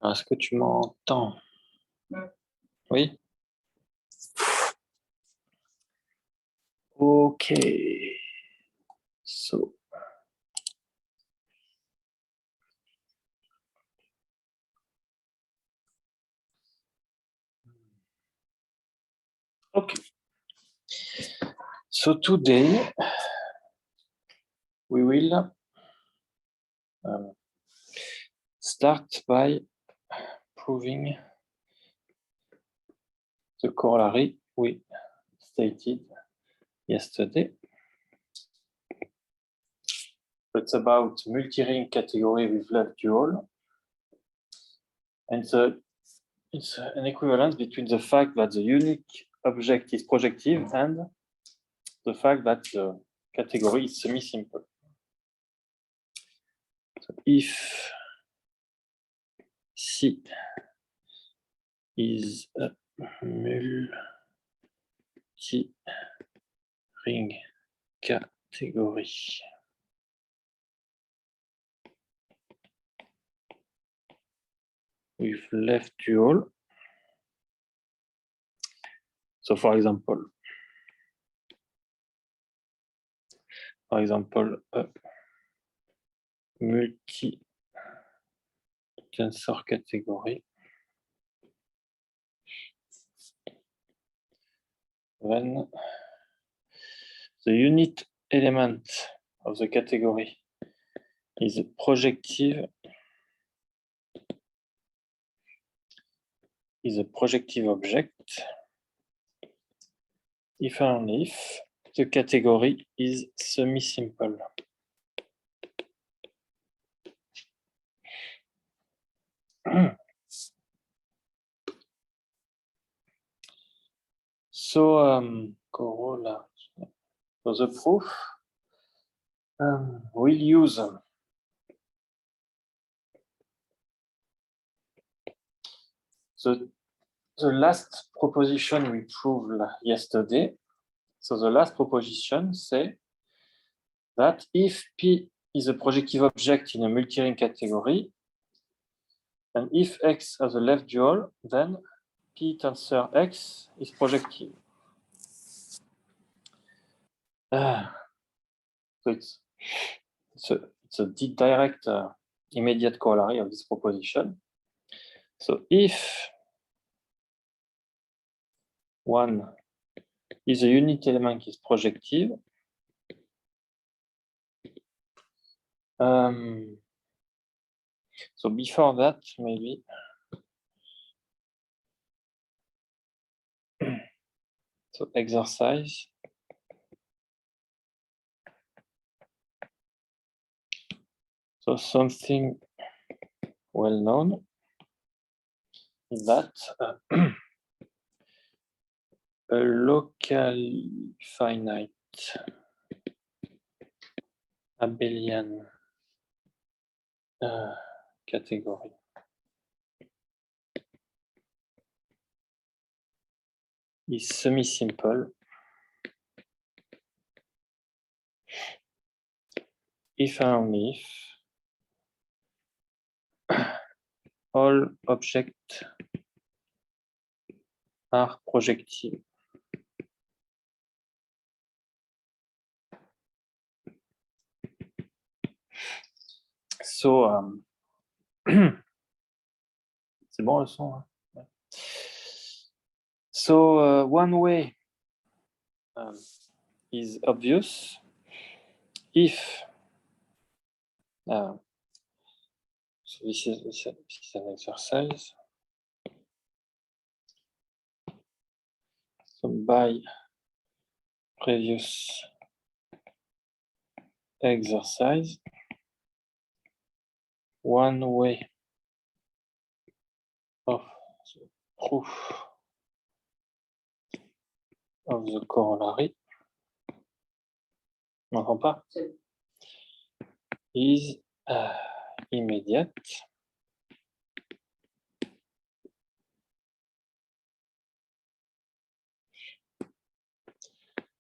Est-ce que tu m'entends? Oui? Ok. So. Okay. So today we will start by proving the corollary we stated yesterday. It's about multi-ring category with left dual. And it's an equivalence between the fact that the unique object is projective and the fact that the category is semi-simple. So if C is a multi-ring category with left dual. So for example, a multi-tensor category, then the unit element of the category is a projective object if and only if the category is semi-simple. So, corollary. For the proof, we'll use the last proposition we proved yesterday. So the last proposition says that if P is a projective object in a multi-ring category, and if X has a left dual, then P tensor X is projective. So it's a direct immediate corollary of this proposition. So if one is a unit element is projective, so before that, maybe so exercise. So something well known is that a locally finite abelian category is semi-simple if and only if all objects are projective. So, c'est bon le son, hein? So one way is obvious if so this is an exercise. So by previous exercise, one way of the proof of the corollary, on n'entend pas, is immediate.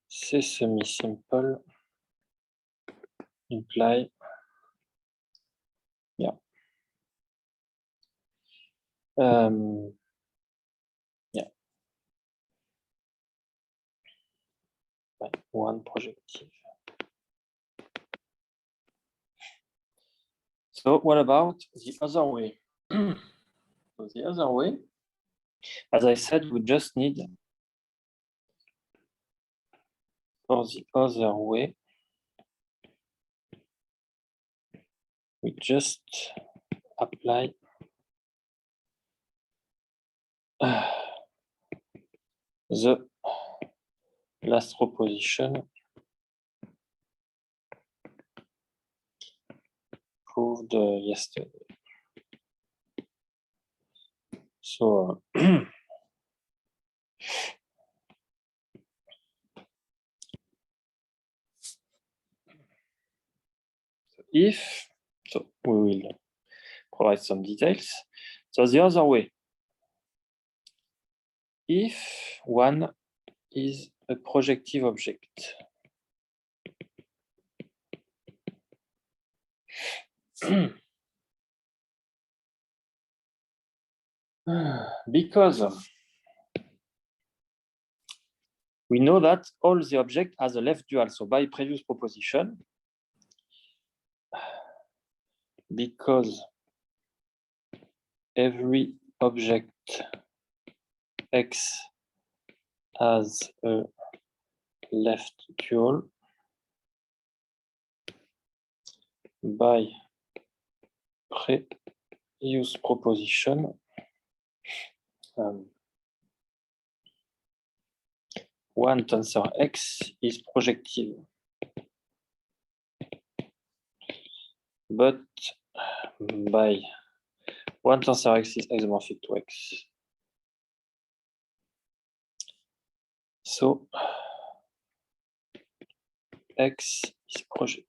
C'est semi-simple imply Yeah. One projective. So what about the other way? So the other way, as I said, we just need, for the other way, we just apply the last proposition proved yesterday. So if, so we will provide some details. So the other way, if one is a projective object, because we know that all the object has a left dual. So by previous proposition, because every object X has a left dual, by previous proposition, one tensor X is projective, but by one tensor X is isomorphic to X. So X is projective.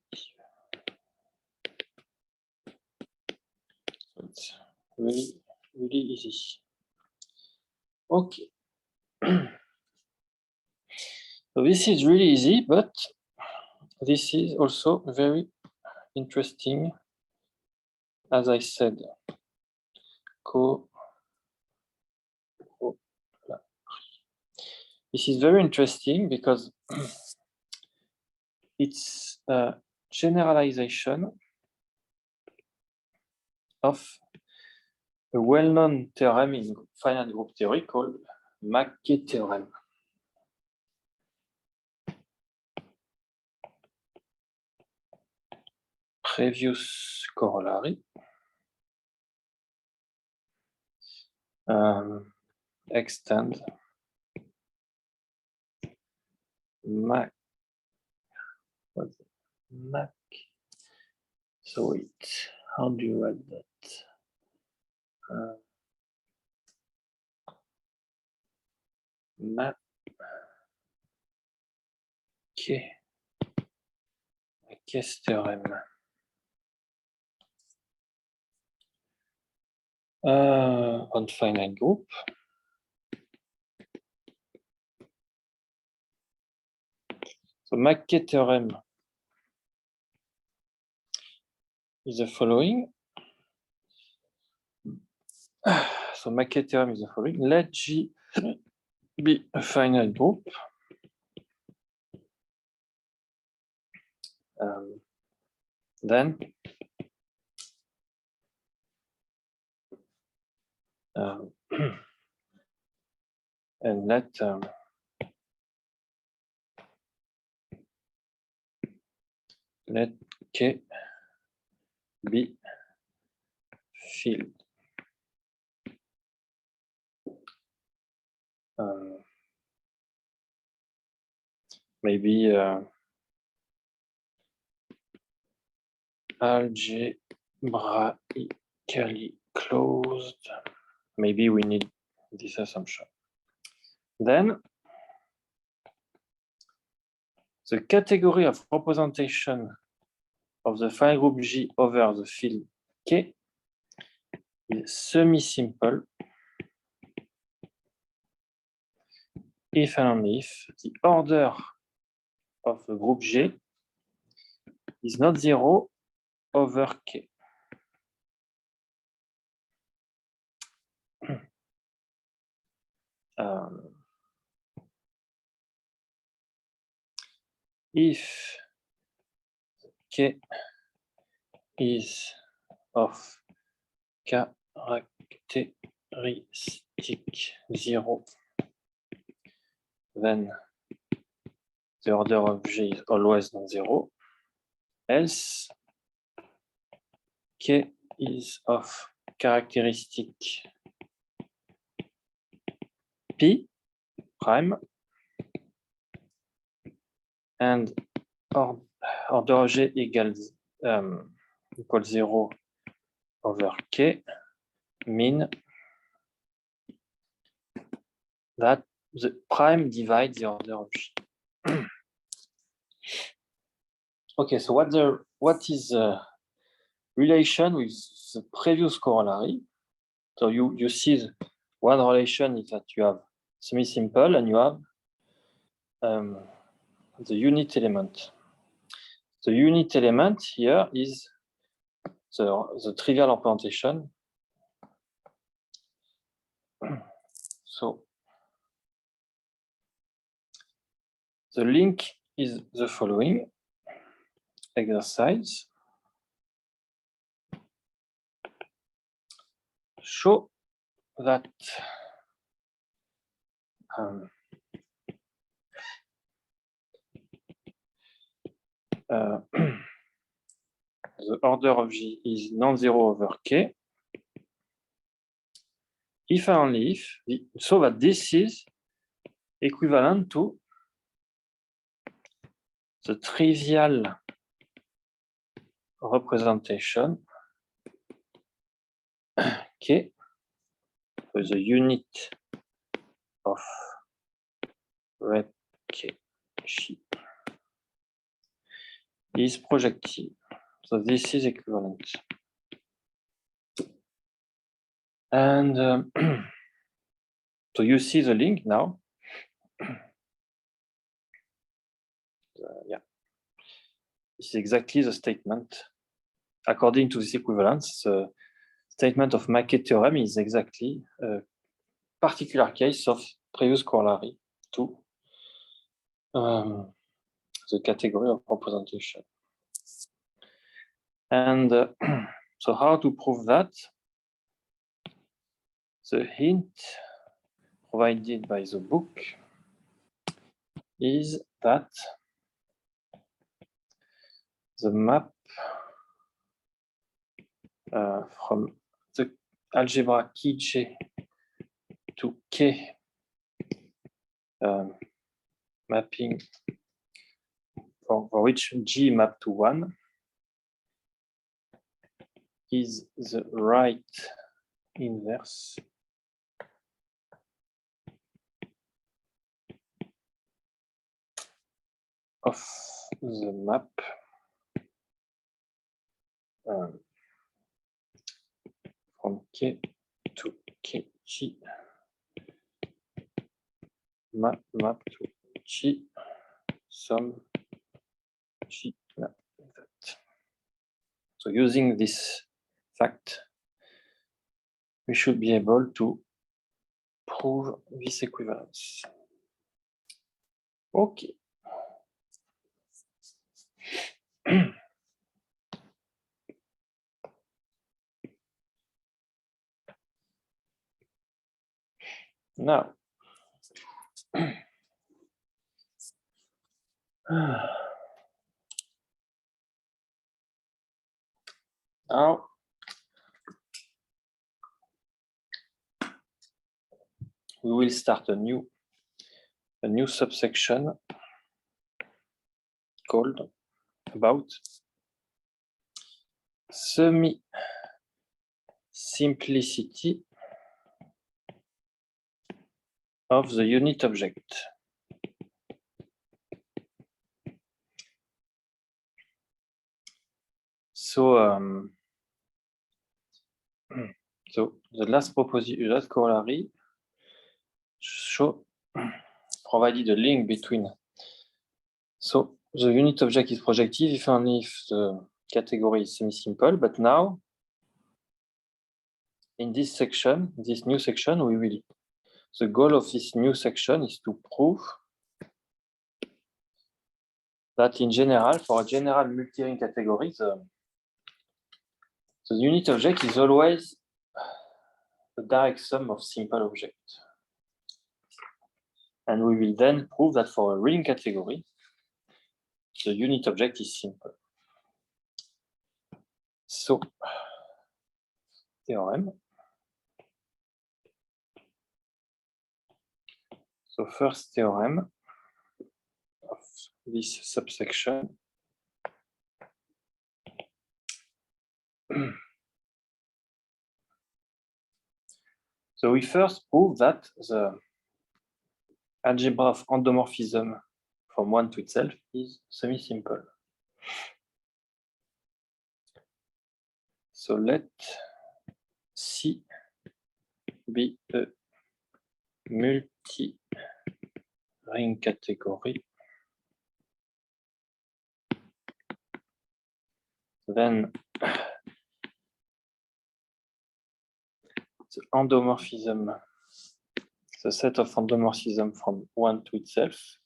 So it's really easy. Okay. So this is really easy, but this is also very interesting. As I said, this is very interesting because it's a generalization of a well-known theorem in finite group theory called McKay theorem. Previous corollary. Extend Mac. Mac. So wait, how do you write that? Map. Okay. Mackay's theorem. On finite group. So Mackay theorem is the following. So Mackay theorem is the following. Let G be a finite group. Then and let K be field. Maybe algebraically closed. Maybe we need this assumption. Then the category of representation of the finite group G over the field K is semi-simple if and only if the order of the group G is not 0 over K. if K is of characteristic 0, then the order of G is always non-zero. Else K is of characteristic P prime and order of G equals 0 over K, mean that the prime divides the order of G. Okay, so what is the relation with the previous corollary? So you see one relation is that you have semi-simple and you have the unit element. The unit element here is the trivial representation. So the link is the following exercise. Show that the order of G is non-zero over K if and only if, so that this is equivalent to the trivial representation K with the unit of rep K G is projective. So this is equivalent. And so you see the link now. Yeah, this is exactly the statement. According to this equivalence, the statement of Mackay theorem is exactly a particular case of previous corollary to the category of representation. And so how to prove that? The hint provided by the book is that the map from the algebra Kj to K mapping for which G map to 1 is the right inverse of the map from K to Kg map to G sum G map that. So using this fact, we should be able to prove this equivalence. Okay. Now, we will start a new subsection called about semi-simplicity of the unit object. So, so the last corollary provided a link between. So the unit object is projective if only if the category is semi-simple. But now, in this section, this new section, we will. the goal of this new section is to prove that in general, for a general multi-ring category, the unit object is always the direct sum of simple objects. And we will then prove that for a ring category, the unit object is simple. So, theorem. So first theorem of this subsection. So we first prove that the algebra of endomorphism from one to itself is semi-simple. So let C be a multi-ring category. Then the endomorphism, the set of endomorphism from one to itself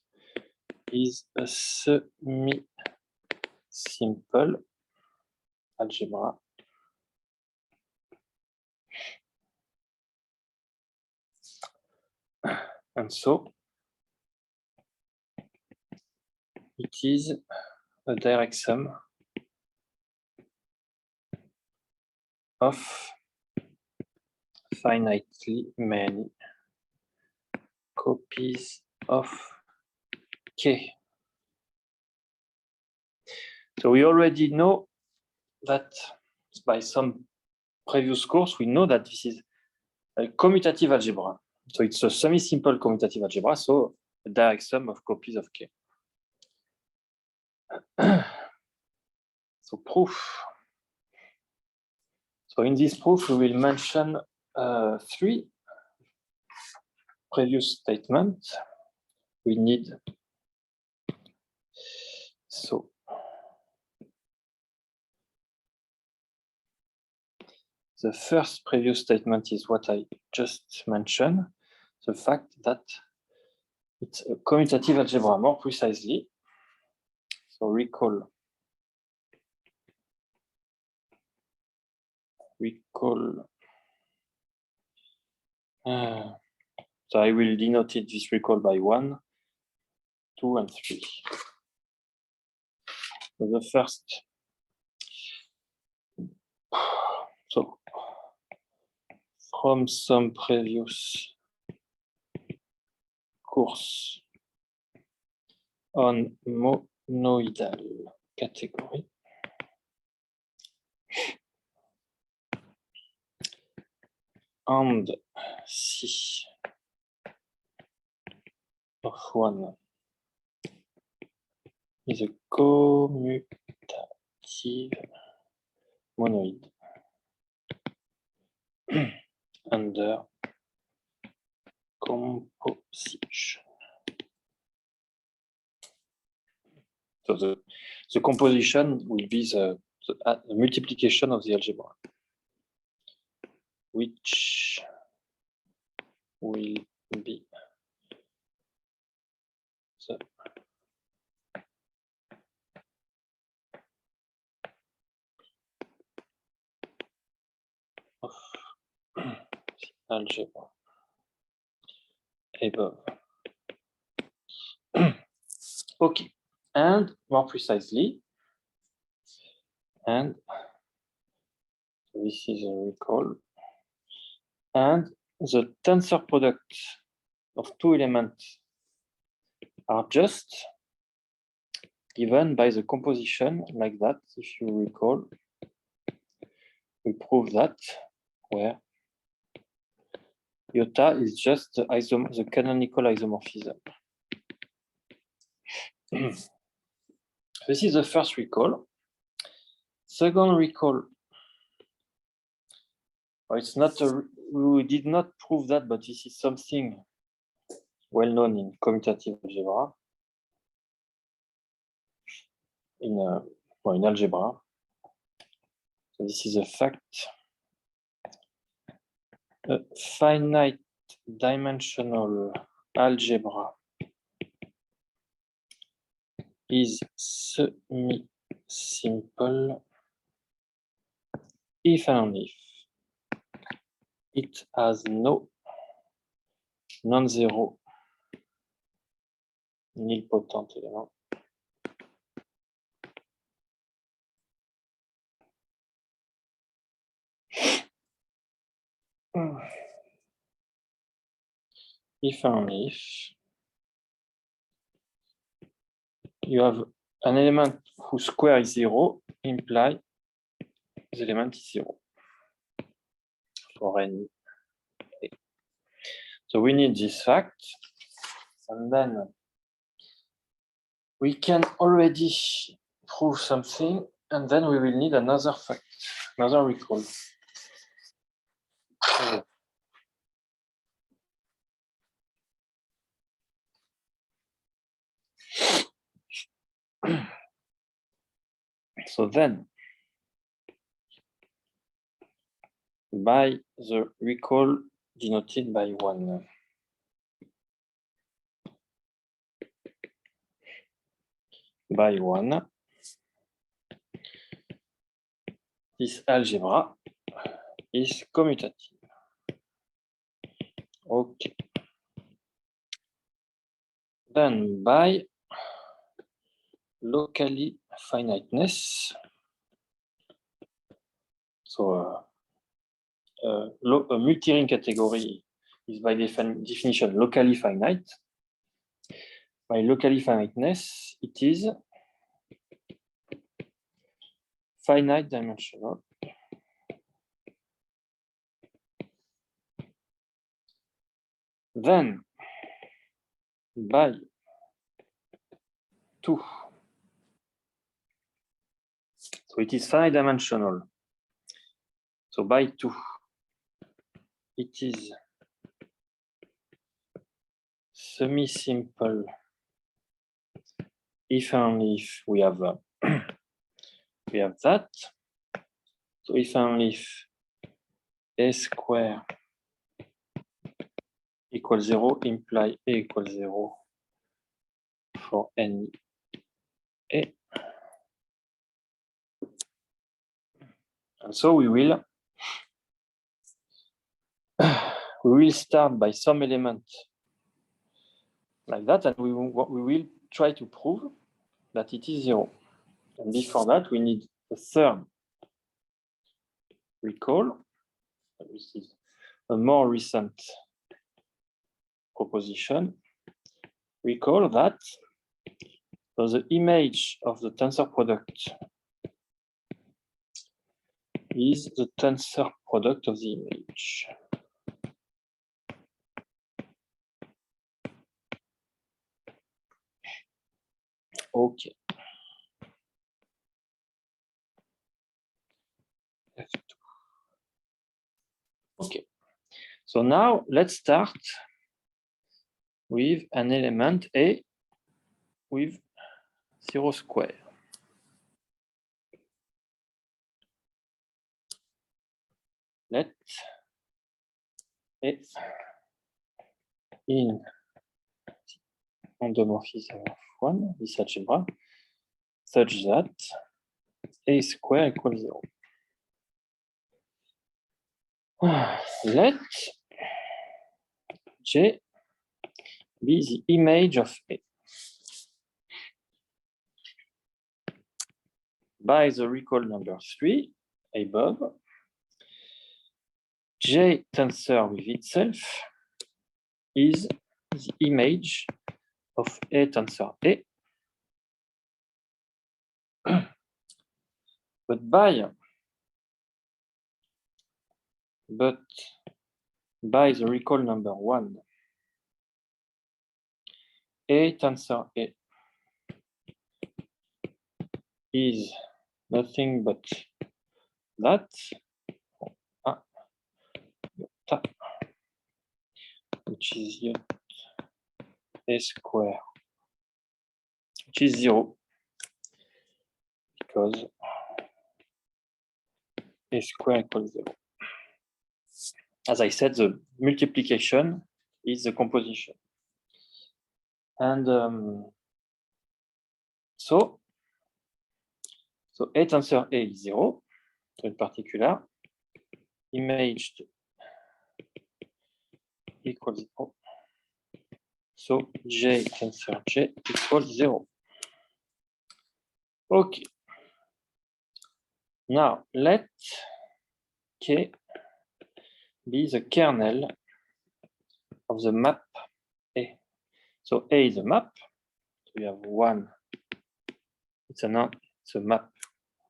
is a semi-simple algebra. And so it is a direct sum of finitely many copies of K. So we already know that by some previous course, we know that this is a commutative algebra. So it's a semi-simple commutative algebra, so a direct sum of copies of K. So proof. So in this proof, we will mention 3 previous statements. We need, so the first previous statement is what I just mentioned, the fact that it's a commutative algebra more precisely. So recall so I will denote this recall by 1, 2, and 3. So the first, so from some previous course on monoidal category, and C of 1 is a commutative monoid under composition. So the composition will be the multiplication of the algebra, which will be the of algebra above. Okay, and more precisely, and this is a recall, and the tensor product of 2 elements are just given by the composition like that. If you recall, we prove that where iota is just the canonical isomorphism. This is the first recall. Second recall, it's not we did not prove that, but this is something well known in commutative algebra, in algebra. So this is a fact. A finite dimensional algebra is semi-simple if and only if it has no non-zero nilpotent element if and only if you have an element whose square is 0, imply the element is 0 for any. So we need this fact, and then we can already prove something, and then we will need another fact, another recall. So then, by the recall denoted by 1. By 1, this algebra is commutative. Okay. Then by locally finiteness, so a multi-ring category is by definition locally finite. By locally finiteness, it is finite dimensional. Then by 2, so it is finite dimensional. So by 2, it is semi-simple if and only if we have we have that. So if and only if a square equals 0 imply a equals 0 for any a. And so we will start by some element like that, and we will try to prove that it is 0. And before that, we need a third recall. This is a more recent proposition. Recall that so the image of the tensor product is the tensor product of the image. Okay. F2. Okay. So now let's start with an element A with 0 square. Let A in endomorphism of 1, this algebra, such that A square equals 0. Let J be the image of A. By the recall number 3 above, J tensor with itself is the image of A tensor A. But by the recall number 1, A tensor A is nothing but that, which is A square, which is 0, because A square equals 0. As I said, the multiplication is the composition. And so A tensor A is 0, so in particular, image equals 0. So J tensor J equals 0. Okay. Now let K be the kernel of the map A. So A is a map. So we have one. It's a map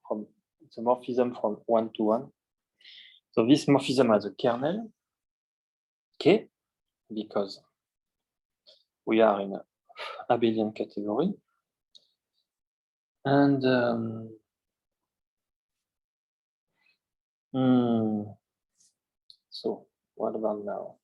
from it's a morphism from 1 to 1. So this morphism has a kernel K because we are in an abelian category. And so what about now?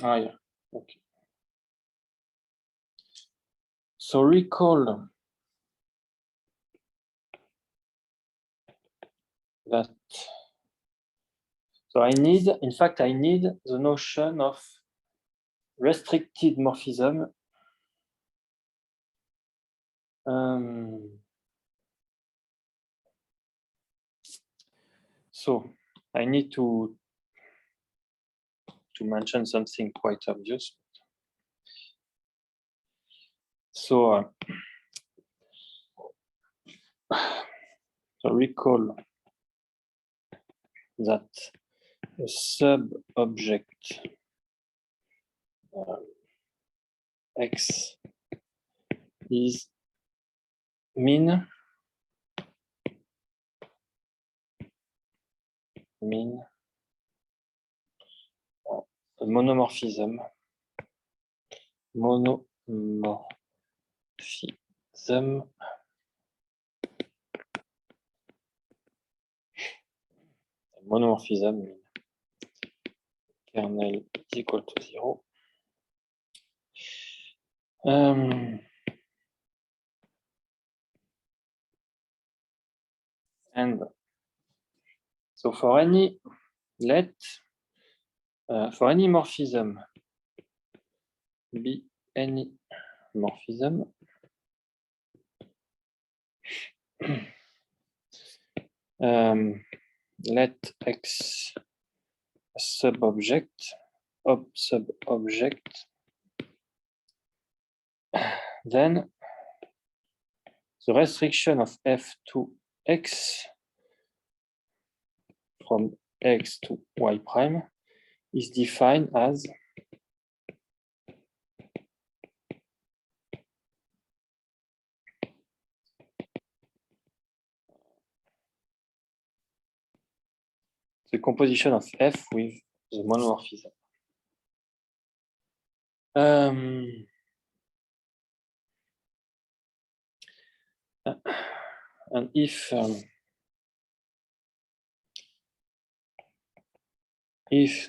Ah, yeah, okay. So recall that. So I need the notion of restricted morphism. So I need to mention something quite obvious. So, so recall that a sub-object X is mean a monomorphism mean kernel is equal to 0. And so for any morphism be any morphism, let X a sub-object, then the restriction of F to X from X to Y prime is defined as the composition of F with the monomorphism. And if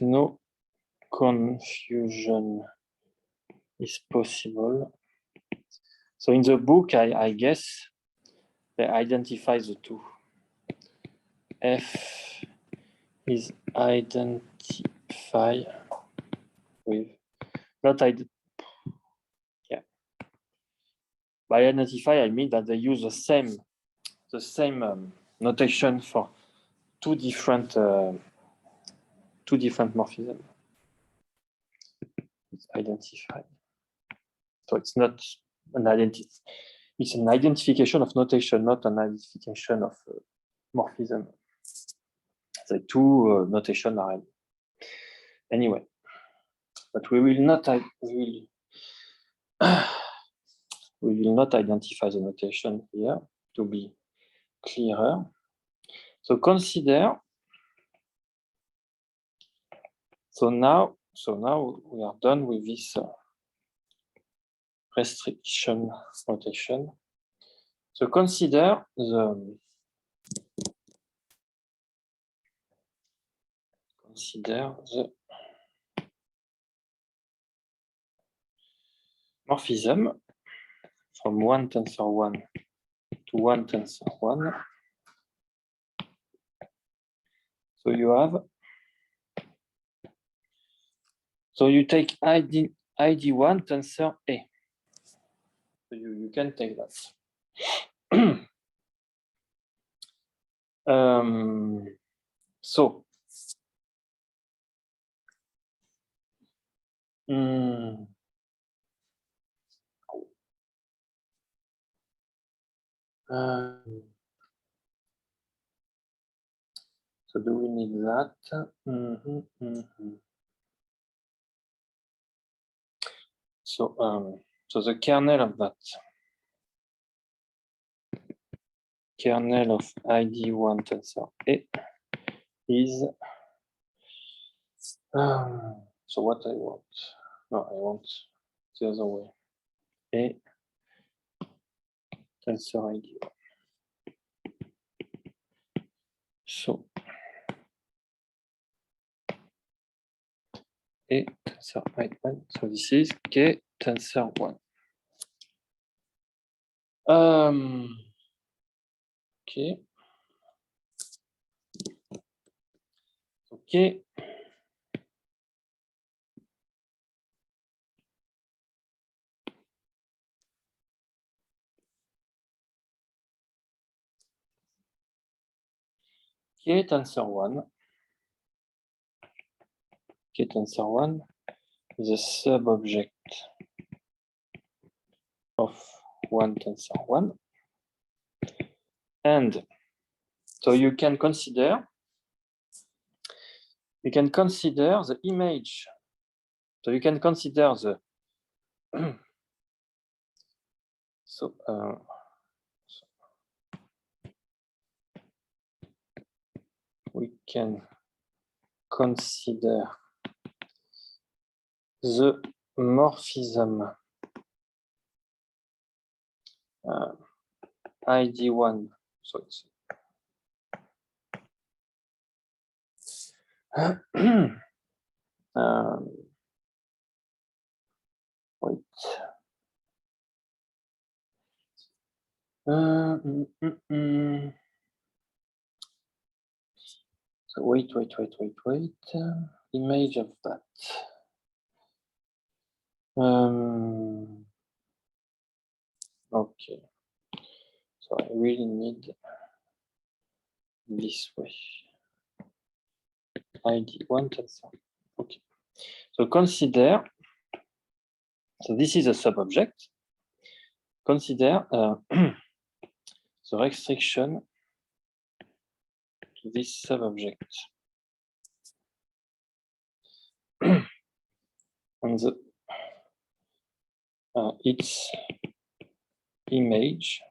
no confusion is possible, so in the book, I guess they identify the two. F is identified with by identify I mean that they use the same notation for two different morphisms. It's identified. So it's not an identity. It's an identification of notation, not an identification of morphism. The two notation are anyway. But we will not identify the notation here to be clearer. So consider. So now we are done with this restriction notation. So consider the morphism from one tensor 1 to one tensor 1. So you have, so you take ID1 tensor A. So you can take that. So so do we need that? So the kernel of that, kernel of ID1 tensor A is, so what I want, no, I want the other way, A tensor ID1. So A tensor ID1, so this is K tensor 1. Okay. Okay. K tensor 1. K tensor 1 is a sub-object of one tensor 1. And so you can consider the image. So you can consider the we can consider the morphism ID1. So it's wait. So wait. Image of that. Okay. So I really need this way. ID1 tensor. Okay. So consider. So this is a sub-object. Consider the restriction to this sub-object. And the its image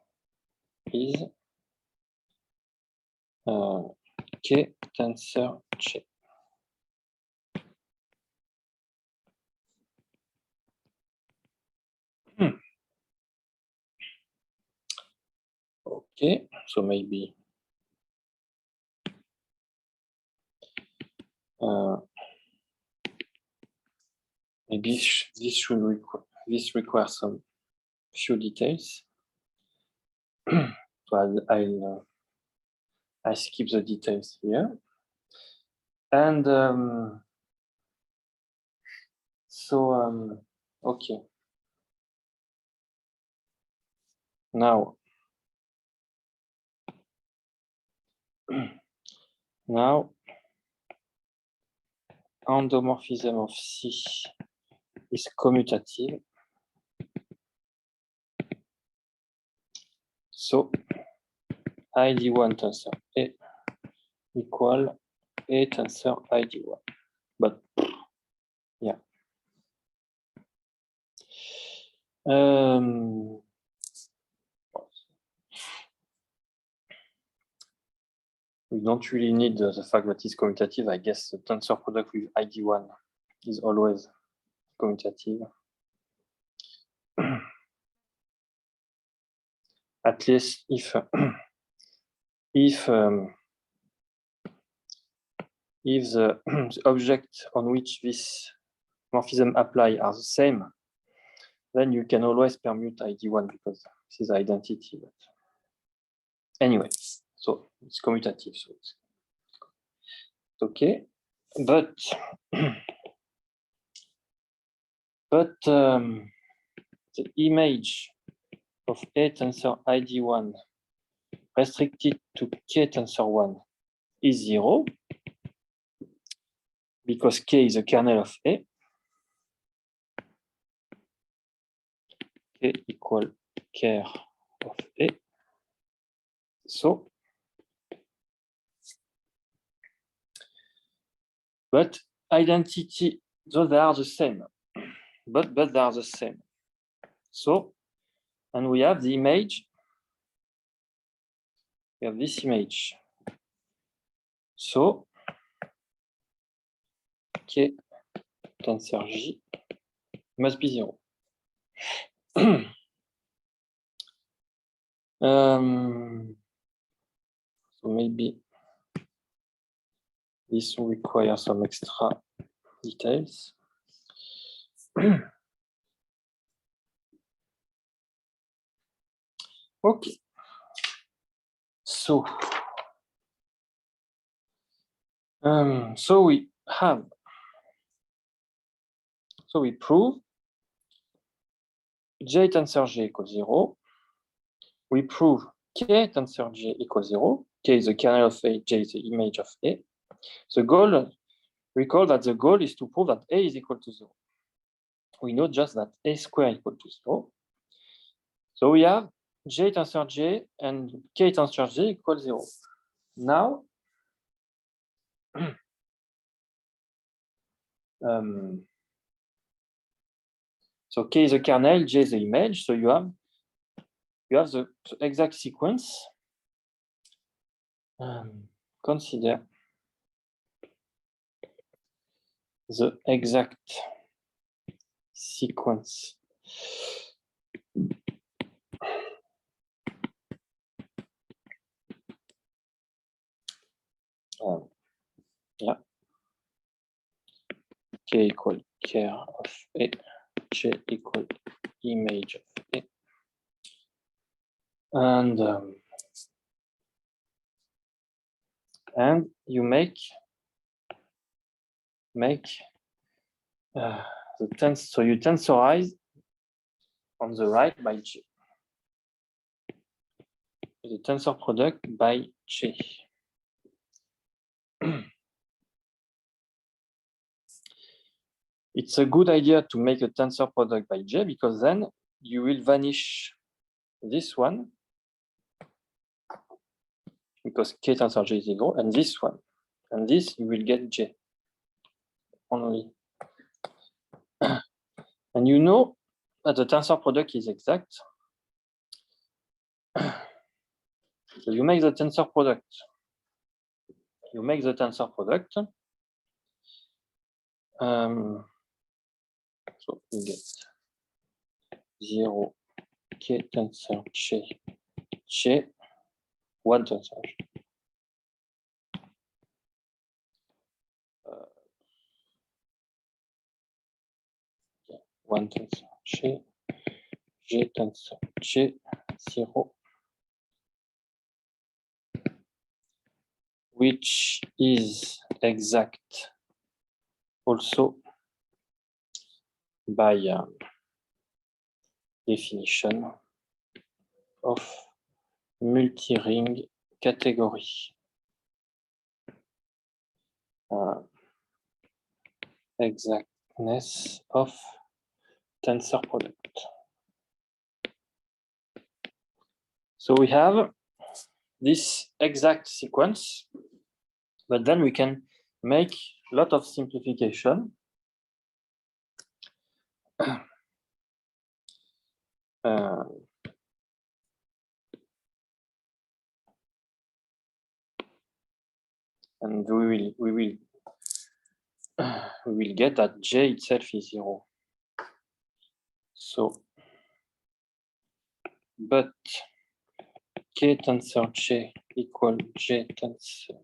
is K tensor J. Okay, so maybe maybe this requires some few details. So I'll skip the details here. And okay. Now endomorphism of C is commutative. So ID1 tensor A equal A tensor ID1. But yeah. We don't really need the fact that it's commutative. I guess the tensor product with ID1 is always commutative. At least if the object on which this morphism apply are the same then you can always permute ID1 because this is identity. But anyway, so it's commutative. So it's okay, but the image of A tensor ID1 restricted to K tensor 1 is 0 because K is a kernel of A. K equal ker of A. So, but identity, so they are the same. But they are the same. So, and we have the image. We have this image. So, K tensor J must be 0. So maybe this will require some extra details. Okay. So we have, so we prove J tensor J equals 0. We prove K tensor J equals 0. K is the kernel of A, J is the image of A. The goal, recall that the goal is to prove that A is equal to 0. We know just that A squared equal to 0. So we have J tensor J and K tensor J equals 0. Now, so K is a kernel, J is the image. So you have the exact sequence. Consider the exact sequence. Yeah. K equal ker of A, J equal image of A. And you make the tensor, so you tensorize on the right by J. The tensor product by J. It's a good idea to make a tensor product by J because then you will vanish this one because K tensor J is 0 and this one. And this you will get J only. And you know that the tensor product is exact. So you make the tensor product. You make the tensor product. So you get 0 K tensor J, J, 1 tensor J. One tensor J, J tensor J, 0, which is exact also by definition of multi-ring category. Exactness of tensor product. So we have this exact sequence, but then we can make a lot of simplification. And we will get that J itself is 0. So, but K tensor J equal J tensor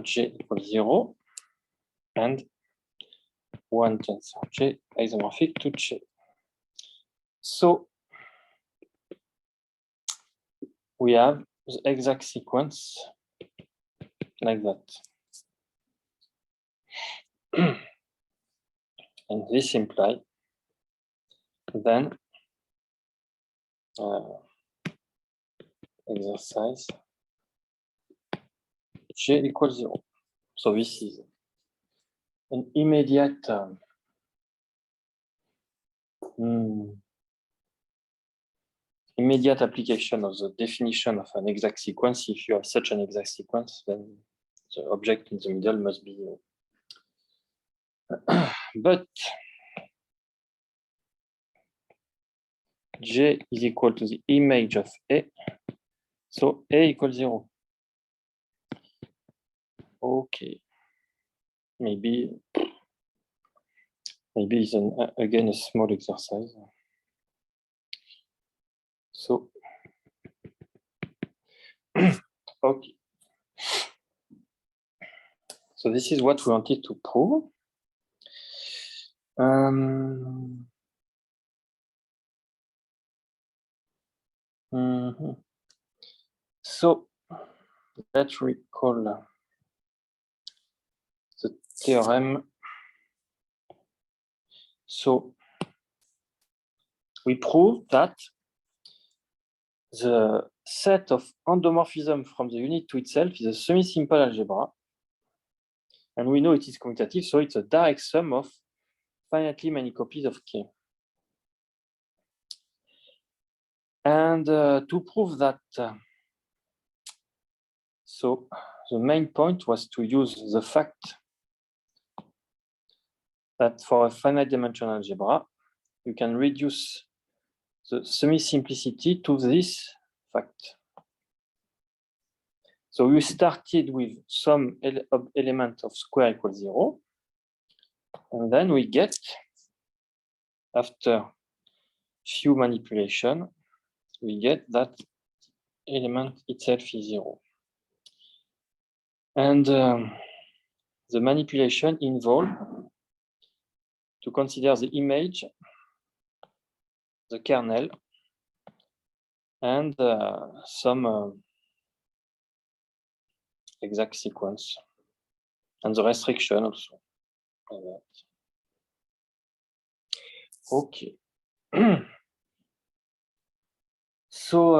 J equals 0 and 1 tensor J isomorphic to J. So we have the exact sequence like that. And this implies then exercise J equals 0. So this is an immediate immediate application of the definition of an exact sequence. If you have such an exact sequence, then the object in the middle must be but J is equal to the image of A, so A equals 0. Okay, maybe it's again a small exercise. So okay, so this is what we wanted to prove. So let's recall the theorem. So we prove that the set of endomorphism from the unit to itself is a semi-simple algebra. And we know it is commutative, so it's a direct sum of finitely many copies of K. And to prove that, so the main point was to use the fact that for a finite dimensional algebra, you can reduce the semi-simplicity to this fact. So we started with some element of square equals 0. And then we get, after few manipulation, we get that element itself is 0. And the manipulation involved to consider the image, the kernel, and some exact sequence, and the restriction also. Okay. So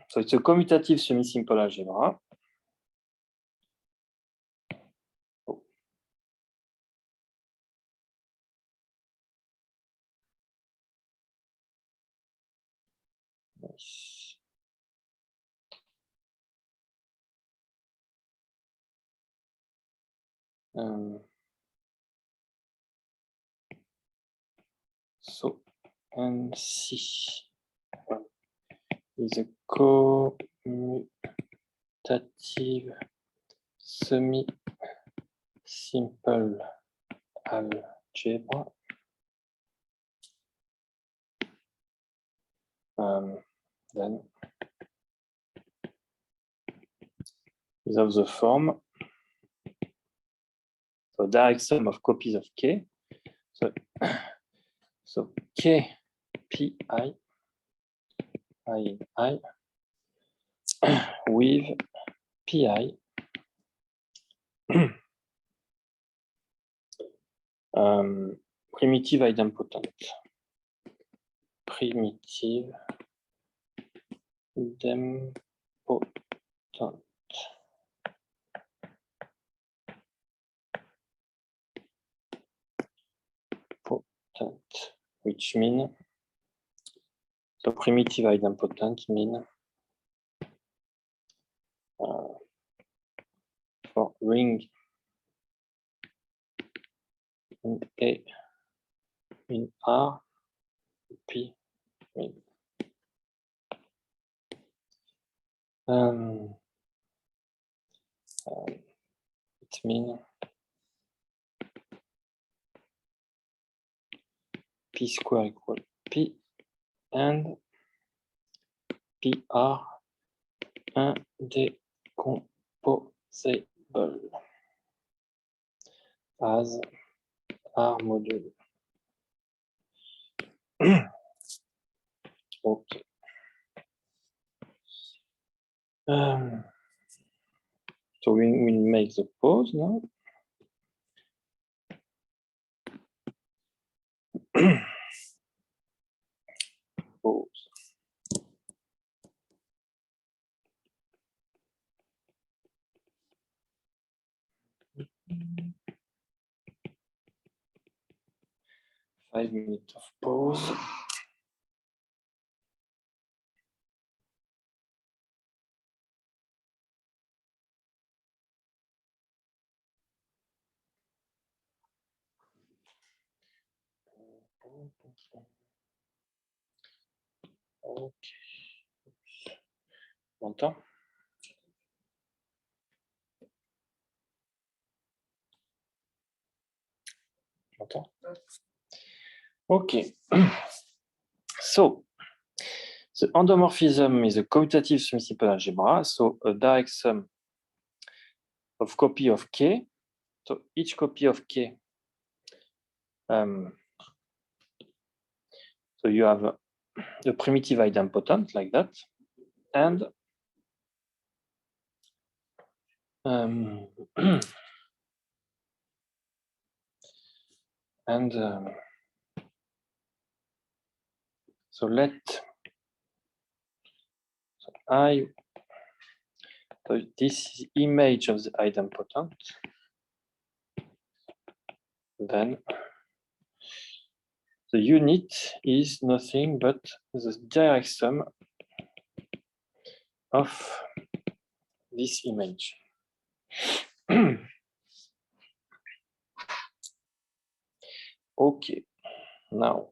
so it's a commutative semi-simple algebra. Nice. So NC is a commutative semi-simple algebra. Then is of the form, so direct sum of copies of K. So K Pi I with Pi primitive idempotent. Primitive idempotent. Which mean so primitive idempotent mean for ring in A in R P ring. It means P square equal P and PR indecomposable as R module. Okay. So we make the pause now. Pause. Five minutes of pause. Ok. On entend? On entend? Okay. So the endomorphism is a commutative semi-simple algebra. So a direct sum of copy of K. So each copy of K. So you have a primitive idempotent like that, and so let I, so this image of the idempotent, then the unit is nothing but the direct sum of this image. Okay, now.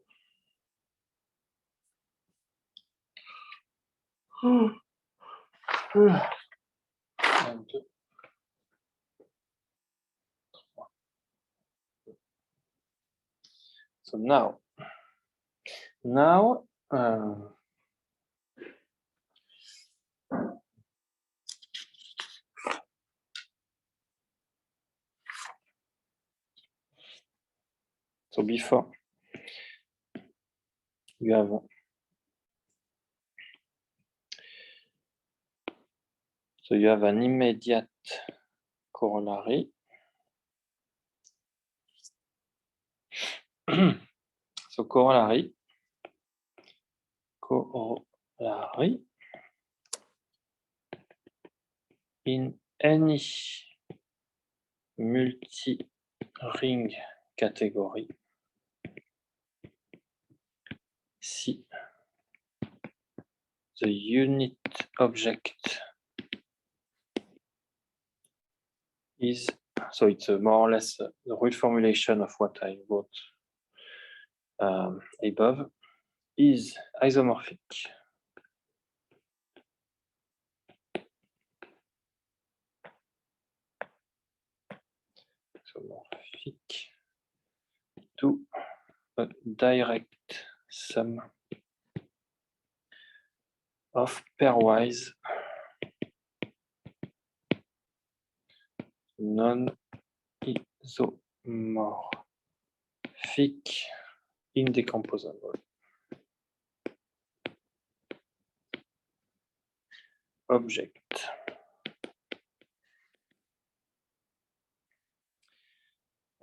So now so before you have an immediate corollary. So corollary in any multi-ring category si the unit object is, so it's more or less the root formulation of what I wrote above, is isomorphic. Isomorphic to a direct sum of pairwise non-isomorphic indecomposable object.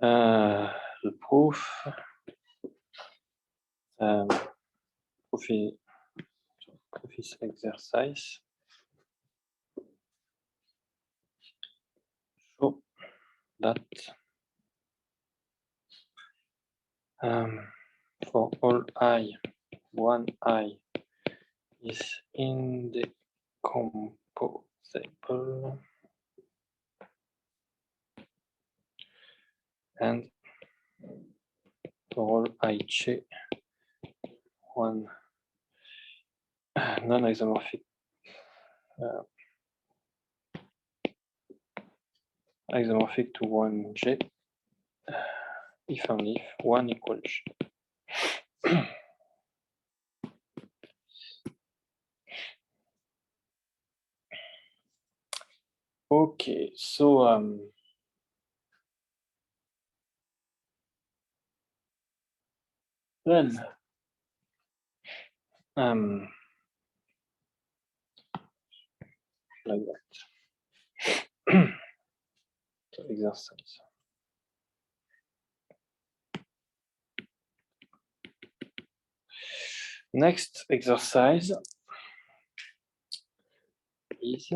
The proof is exercise. Show that for all I, one I is indecomposable, and for all IJ, one non-isomorphic isomorphic to 1J if and if 1 equals J. Okay, so Then, like that. So exercise. Next exercise is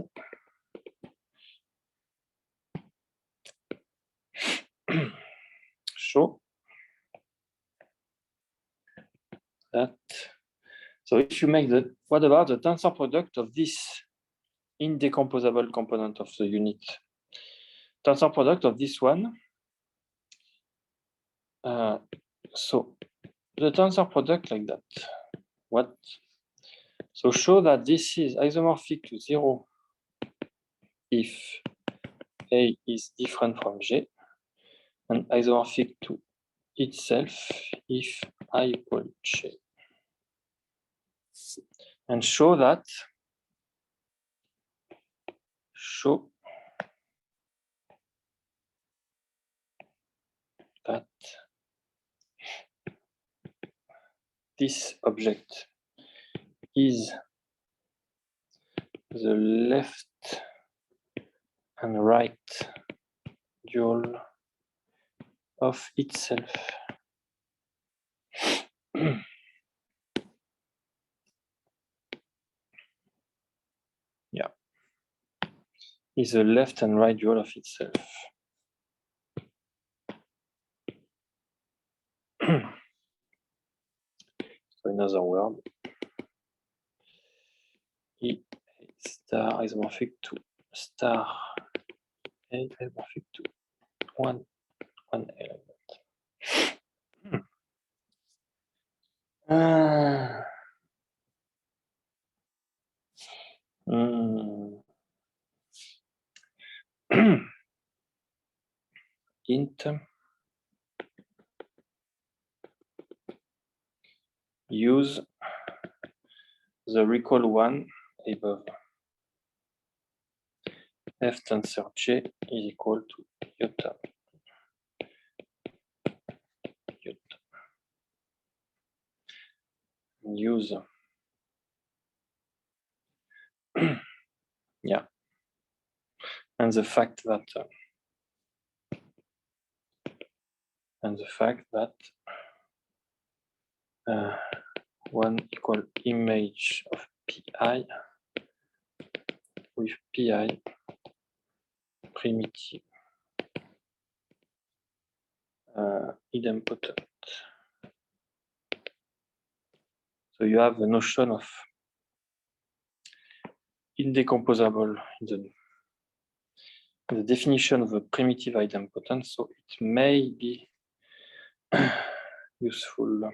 show that. So if you make the, what about the tensor product of this indecomposable component of the unit? Tensor product of this one. So the tensor product like that. What? So show that this is isomorphic to 0 if A is different from J, and isomorphic to itself if I equal J. And show that this object is the left and right dual of itself. Yeah, is the left and right dual of itself. So another word, E star isomorphic to star A isomorphic to 1 element. Int use the recall one above. F tensor J is equal to iota. Use yeah, and the fact that 1 equal image of pi with pi primitive idempotent. So you have the notion of indecomposable in the definition of a primitive idempotent, so it may be useful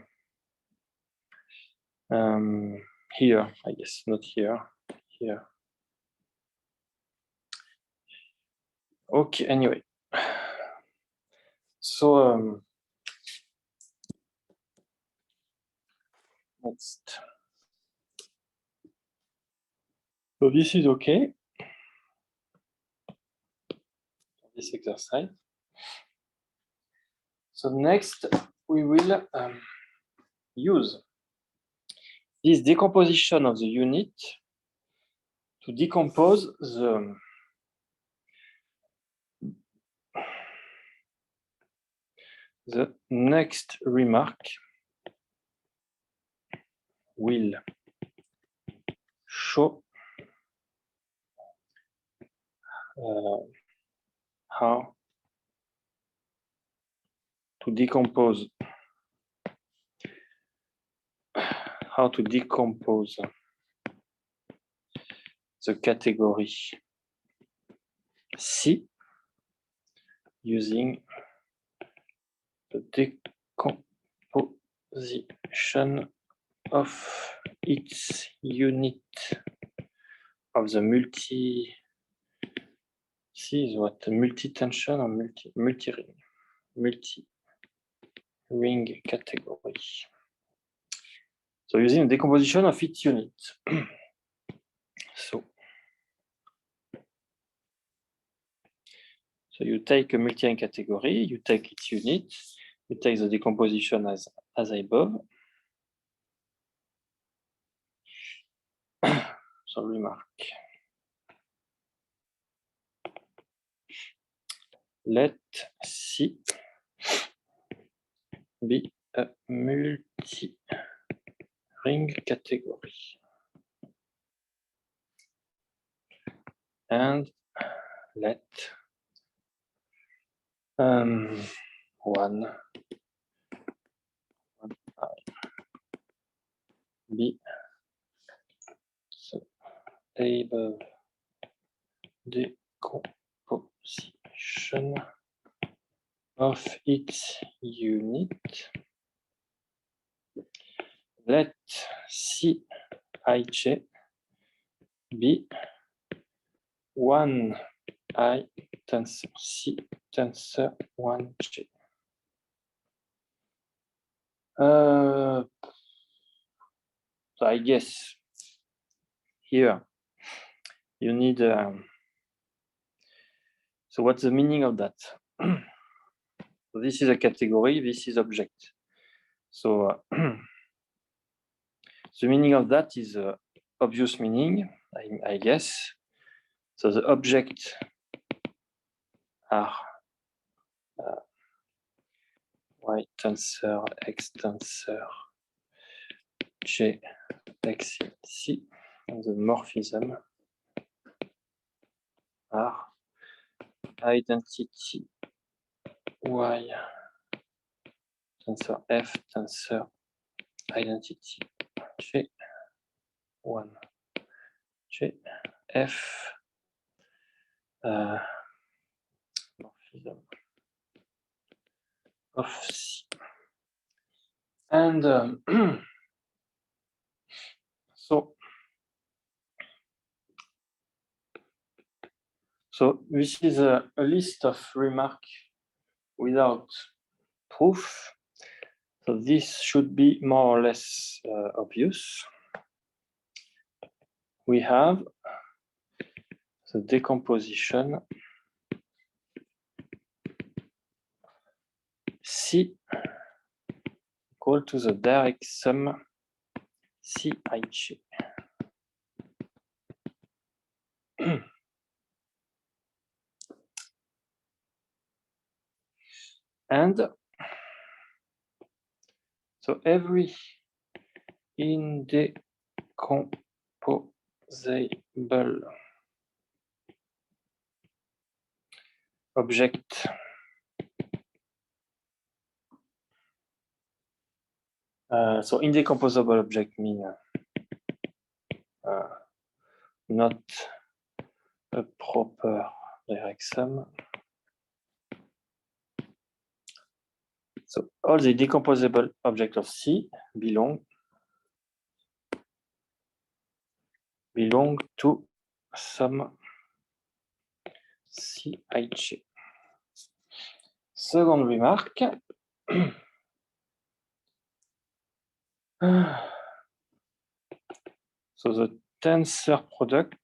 here, I guess, not here, here. Okay, anyway. So next. So this is okay. This exercise. So next we will use this decomposition of the unit to decompose the next remark will show how to decompose the category C using the decomposition of its unit of the multi. C is what? Multi-tension or multi-ring category. So using the decomposition of its unit. So you take a multi-ring category, you take its unit, you take the decomposition as above, So remark. Let C be a multi-ring category. And let one I be the table decomposition of its unit. Let Cij be one I tensor C tensor 1J. So I guess here you need. So what's the meaning of that? So this is a category. This is object. So the meaning of that is obvious meaning, I guess. So the object are Y tensor, X tensor, J, X, C, and the morphism are identity Y tensor F tensor identity J1 J F morphism of C. And so this is a list of remarks without proof. So this should be more or less obvious. We have the decomposition C equal to the direct sum Cij. And so every indecomposable object so indecomposable object mean not a proper direct sum. So all the decomposable objects of C belong to some Cij. Second remark. So the tensor product.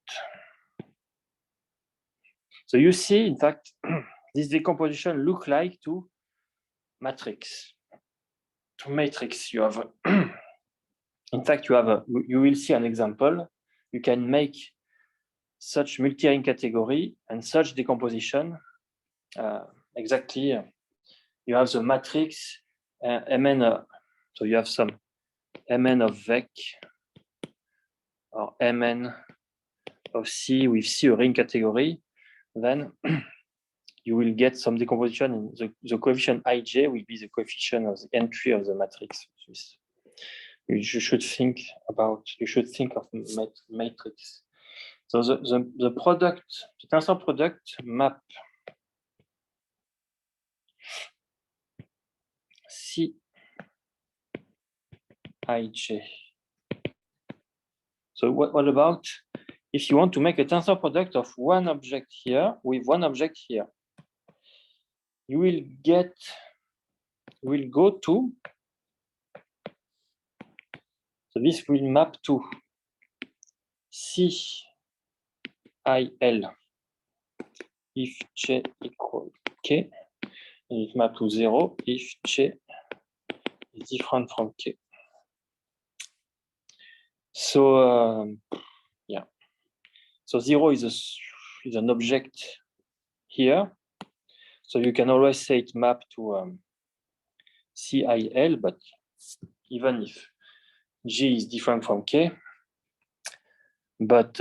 So you see, in fact, this decomposition look like to matrix. To matrix, you have. In fact, you will see an example. You can make such multi-ring category and such decomposition. Exactly, you have the matrix Mn. So you have some Mn of Vec or Mn of C with C a ring category. Then you will get some decomposition in the coefficient Ij will be the coefficient of the entry of the matrix. You should think of matrix. So the product, the tensor product map Cij. So what about if you want to make a tensor product of one object here with one object here? You will go to, so this will map to CIL if J equal K, and it map to 0 if J is different from K. So yeah, So 0 is an object here. So you can always say it map to CIL, but even if G is different from K, but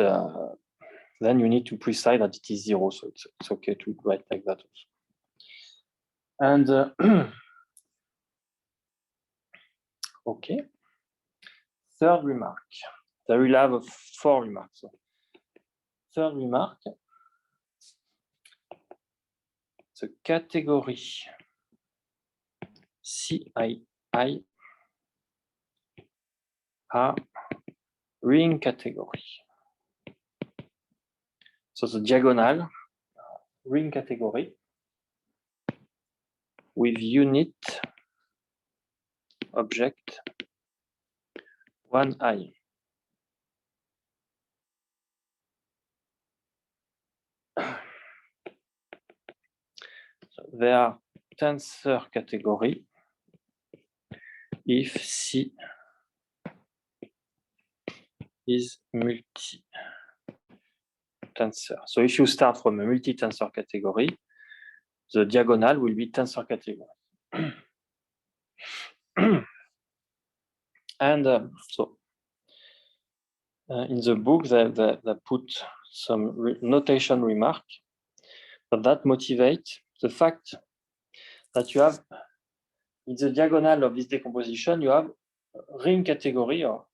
then you need to precise that it is 0, so it's okay to write like that also. And okay. Third remark. There will have 4 remarks. So, third remark, the category CII are ring category. So the diagonal ring category with unit object 1i. So they are tensor category if C is multi-tensor. So if you start from a multi-tensor category, the diagonal will be tensor category. And so in the book, they put some notation remark, but that motivates the fact that you have, in the diagonal of this decomposition, you have ring category or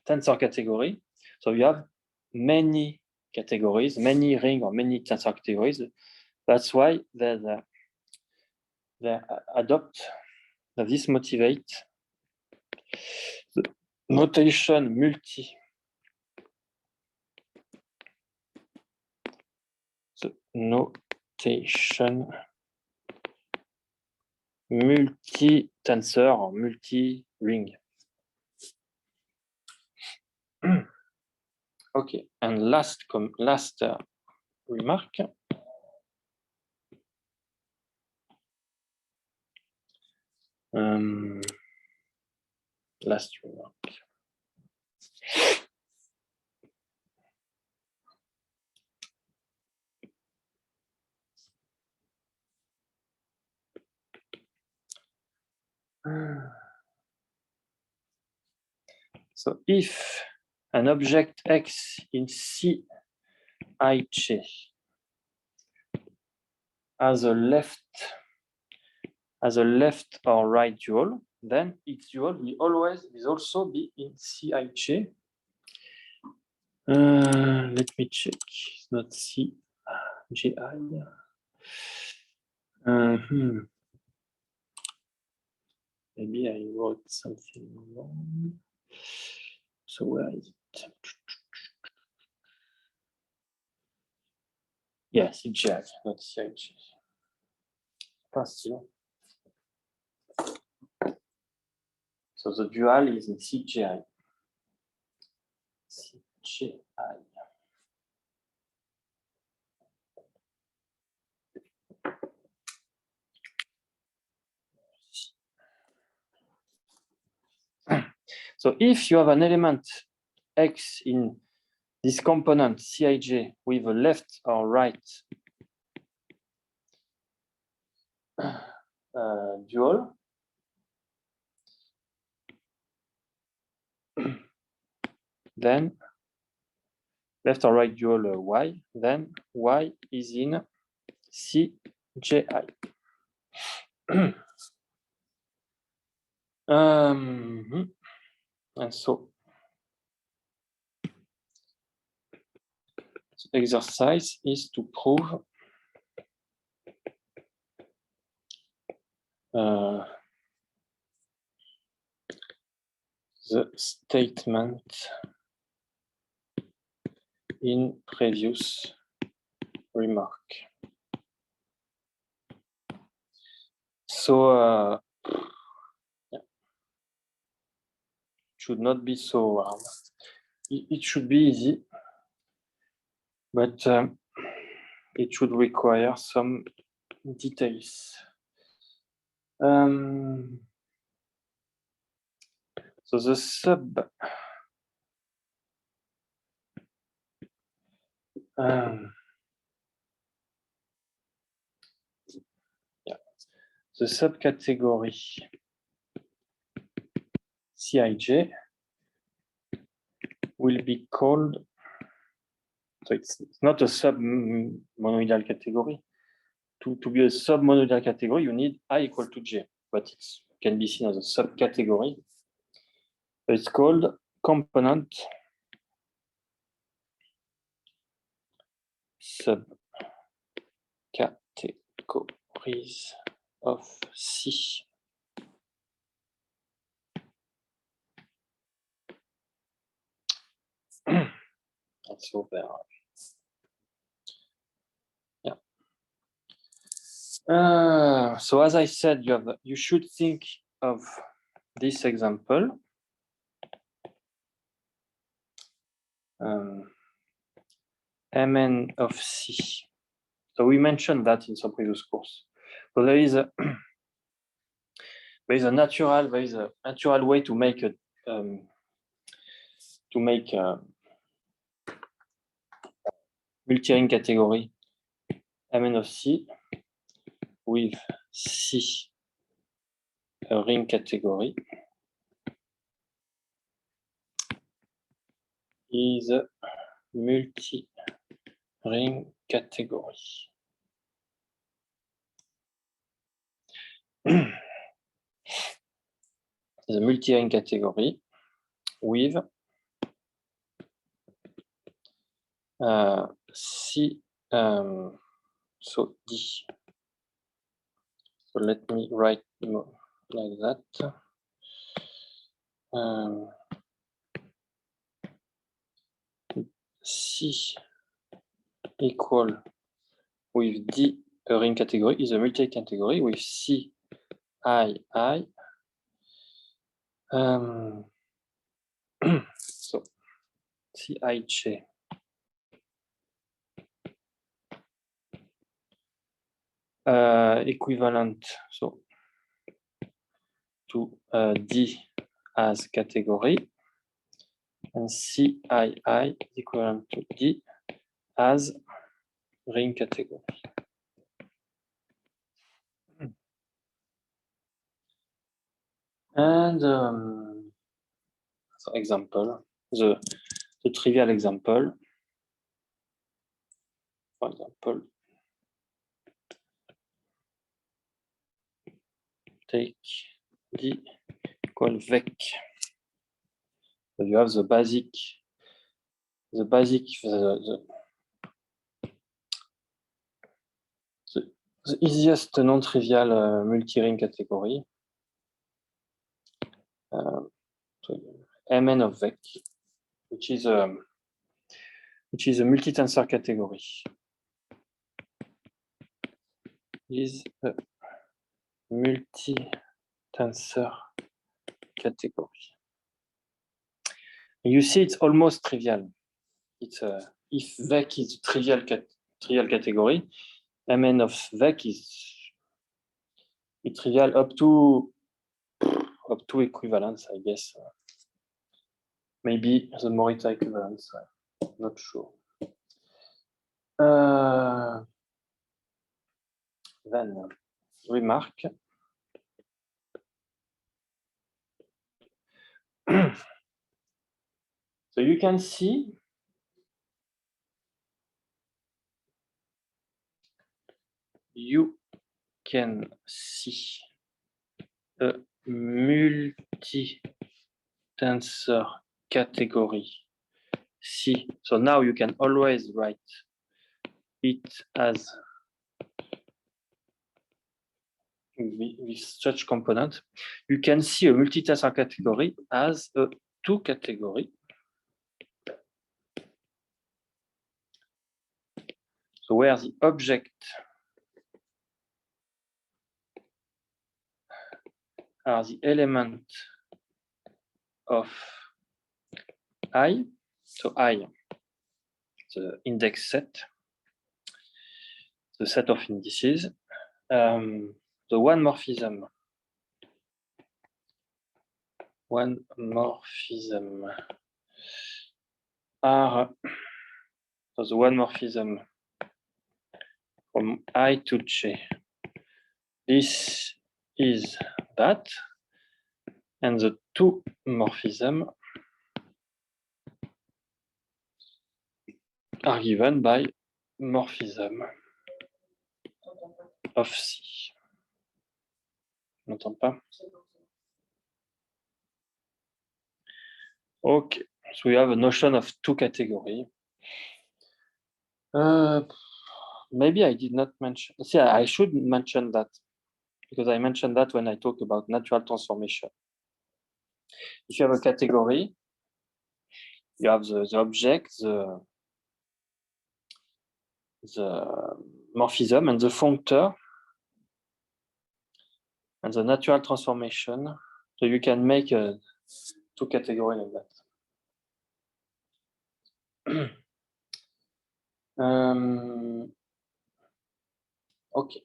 tensor category. So you have many categories, many ring or many tensor categories. That's why they adopt, this motivates the notation multi. The notation multi-tensor or multi-ring. Okay, and last remark. Last remark. So if an object X in Cij has a left or right dual, then its dual will also be in Cij. Let me check. It's not Cij. Maybe I wrote something wrong. So where is it? Yeah, Cij, not Cij. Still. So the dual is in Cij. Cij. So if you have an element X in this component Cij with a left or right dual, then left or right dual Y, then Y is in Cij. And so the exercise is to prove the statement in previous remark. So yeah. It should not be so hard. It should be easy, but it should require some details. So the Yeah. The subcategory Cij will be called, so it's not a sub-monoidal category. To be a sub-monoidal category, you need I equal to j, but it can be seen as a subcategory. It's called component subcategories of C. That's over. Yeah. So as I said, you should think of this example. Mn of C. So we mentioned that in some previous course. So there is a natural way to make a multi-ring category Mn of C with C a ring category is a multi-ring category. Is a multi-ring category with C, so D. So let me write like that. C equal with D a ring category is a multi-category with C I. So Cij equivalent to D as category, and Cii equivalent to D as ring category. And so example, the trivial example, for example, take D equal vec. So you have the easiest non-trivial multi-ring category. So Mn of vec, which is a multi-tensor category, is a multi-tensor category. You see, it's almost trivial. It's if vec is trivial category, Mn of vec is trivial up to equivalence, I guess. Maybe the Morita equivalence. Not sure. Then remark. So you can see a multi-tensor category C. So now you can always write it as with such component. You can see a multi-tensor category as a two category. So where the object are the element of I, so I, the index set, the set of indices, the one morphism are So the one morphism from I to J. This is that, and the two morphism are given by morphism of C. On n'entend pas? Okay, so we have a notion of two categories. Maybe I did not mention. See, I should mention that because I mentioned that when I talk about natural transformation. If you have a category, you have the object, the morphism, and the functor, and the natural transformation. So you can make two categories like that. Okay.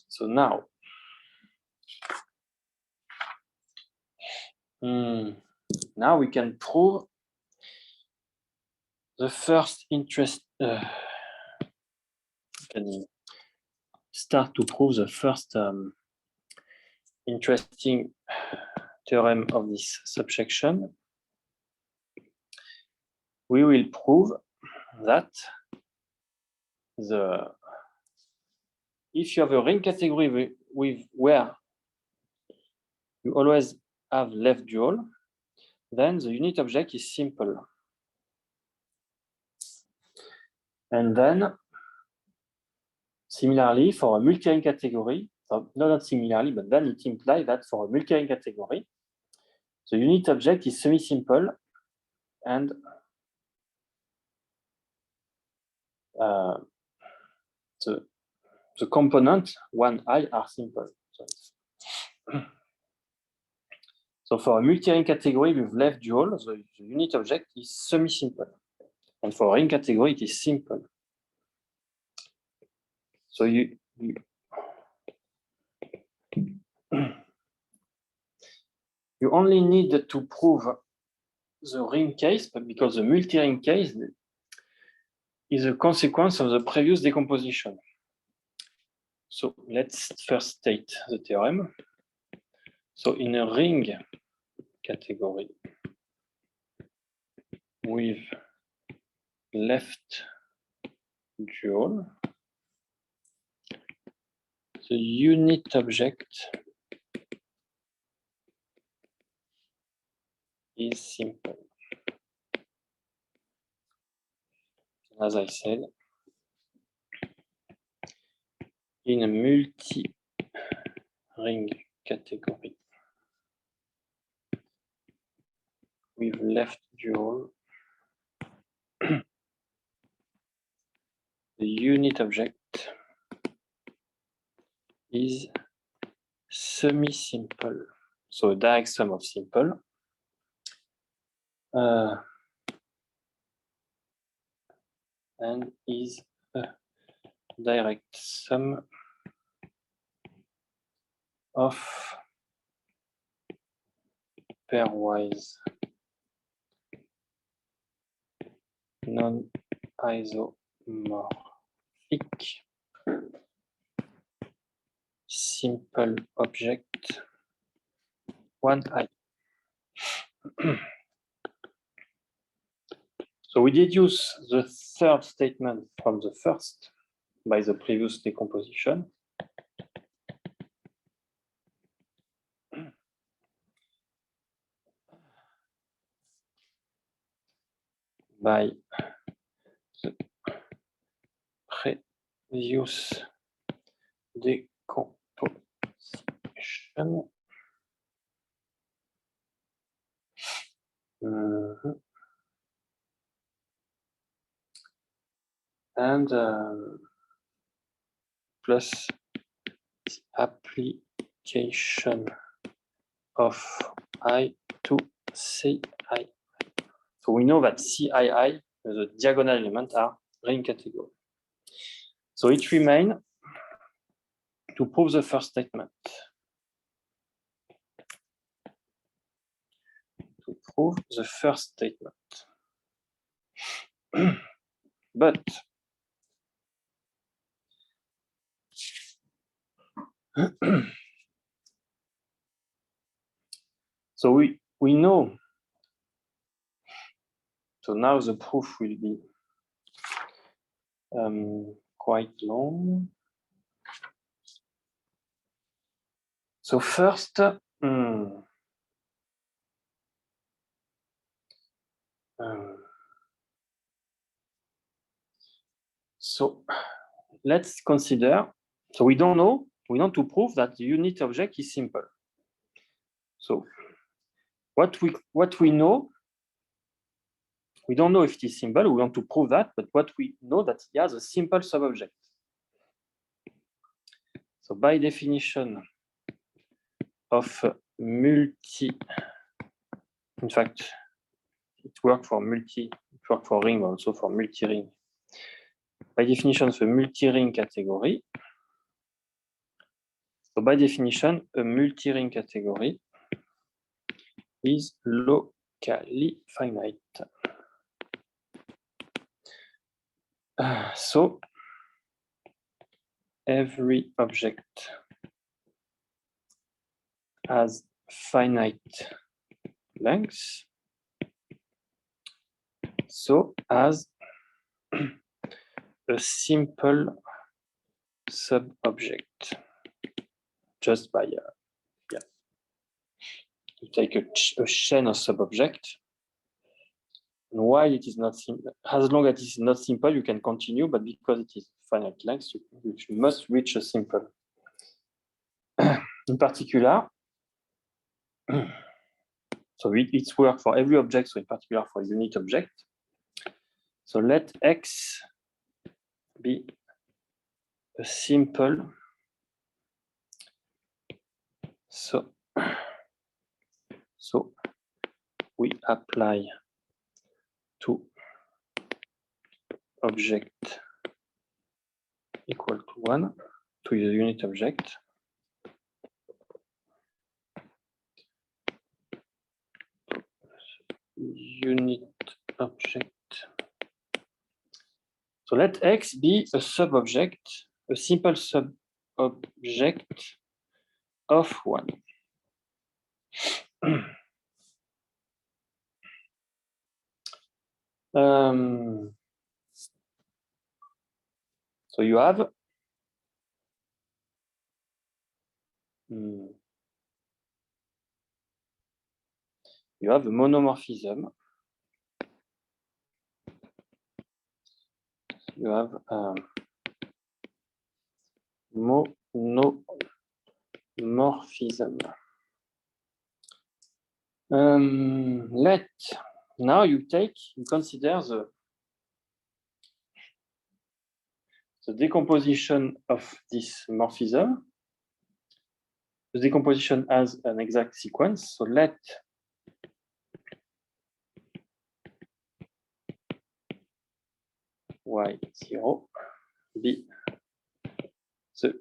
So now, now we can prove the first interest. Can start to prove the first interesting theorem of this subsection. We will prove that if you have a ring category with where you always have left dual, then the unit object is simple. And then, similarly, for a multi-ring category, not similarly, but then it implies that for a multi-ring category, the unit object is semi-simple and the component 1i are simple. So for a multi-ring category with left dual, the unit object is semi-simple. And for a ring category, it is simple. So you only need to prove the ring case, but because the multi-ring case is a consequence of the previous decomposition. So let's first state the theorem. So in a ring category with left dual, the unit object is simple. As I said, in a multi-ring category with left dual, the unit object is semi-simple. So a direct sum of simple. And is a direct sum of pairwise non-isomorphic simple object 1i. So we deduce the third statement from the first by the previous decomposition. By the previous decomposition. And plus the application of I to Cii. So we know that Cii, the diagonal elements, are ring category. So it remains to prove the first statement. To prove the first statement. But so we know. So now the proof will be quite long. So first, so let's consider. So we don't know. We want to prove that the unit object is simple. So what we know, we don't know if it is simple. We want to prove that, but what we know that it has a simple subobject. So by definition of multi, in fact, it worked for multi, it worked for ring, also for multi-ring. By definition of a multi-ring category. So by definition, a multi-ring category is locally finite. So every object has finite length, so as a simple subobject, just by you take a chain of subobject. And why it is not simple, as long as it is not simple, you can continue, but because it is finite length, you must reach a simple. In particular, so it's work for every object, so in particular for unit object. So let X be a simple, so we apply to object equal to 1 to the unit object. Unit object. So let X be a subobject, a simple subobject of 1. So you have a monomorphism. You have monomorphism. Now you consider the decomposition of this morphism. The decomposition has an exact sequence. So let y0 be the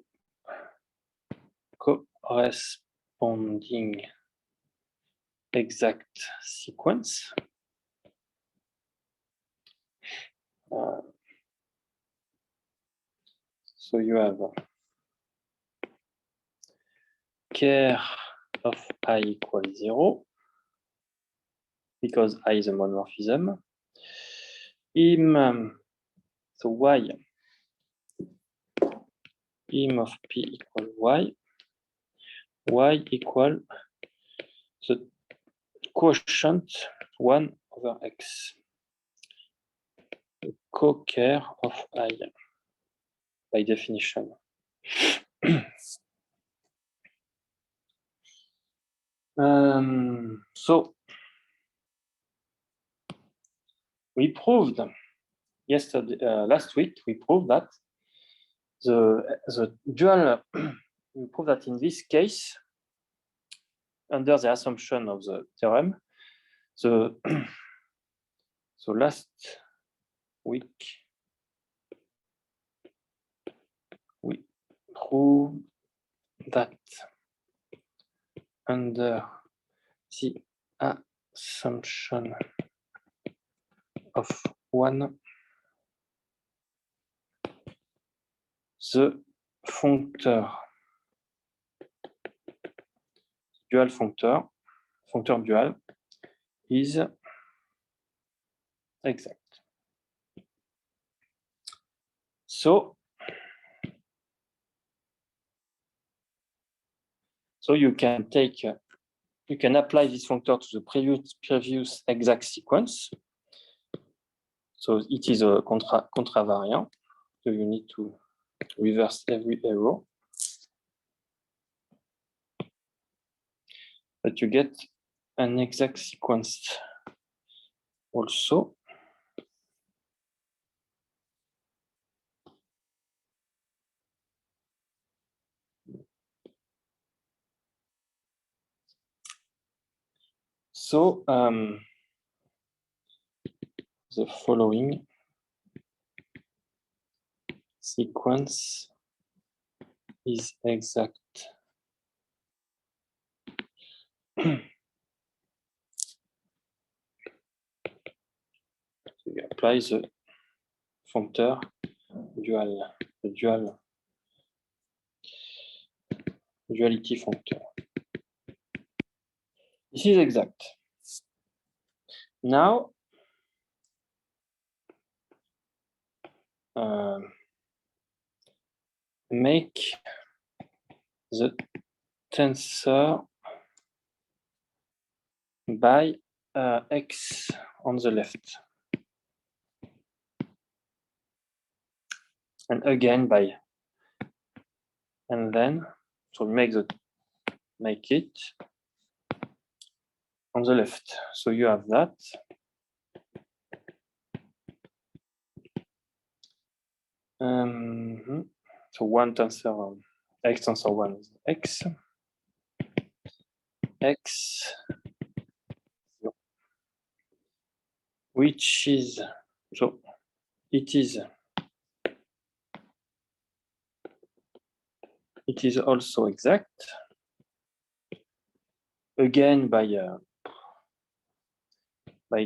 corresponding exact sequence. So you have care of I equals 0 because I is a monomorphism. So y im of p equal y equal the quotient 1 over x, the co-care of I by definition. So we proved yesterday, last week, we proved that the dual, we proved that in this case, under the assumption of the theorem, so last week we proved that under the assumption of 1, the functor dual functor dual is exact. So you can take, you can apply this functor to the previous exact sequence. So it is a contravariant. So you need to reverse every error. But you get an exact sequence also. So the following sequence is exact. So you apply the functor dual, the duality functor. This is exact. Now, make the tensor by x on the left, and again by, and then so make it on the left. So you have that. So one tensor, x tensor 1 is x, 0, which is, so it is also exact, again by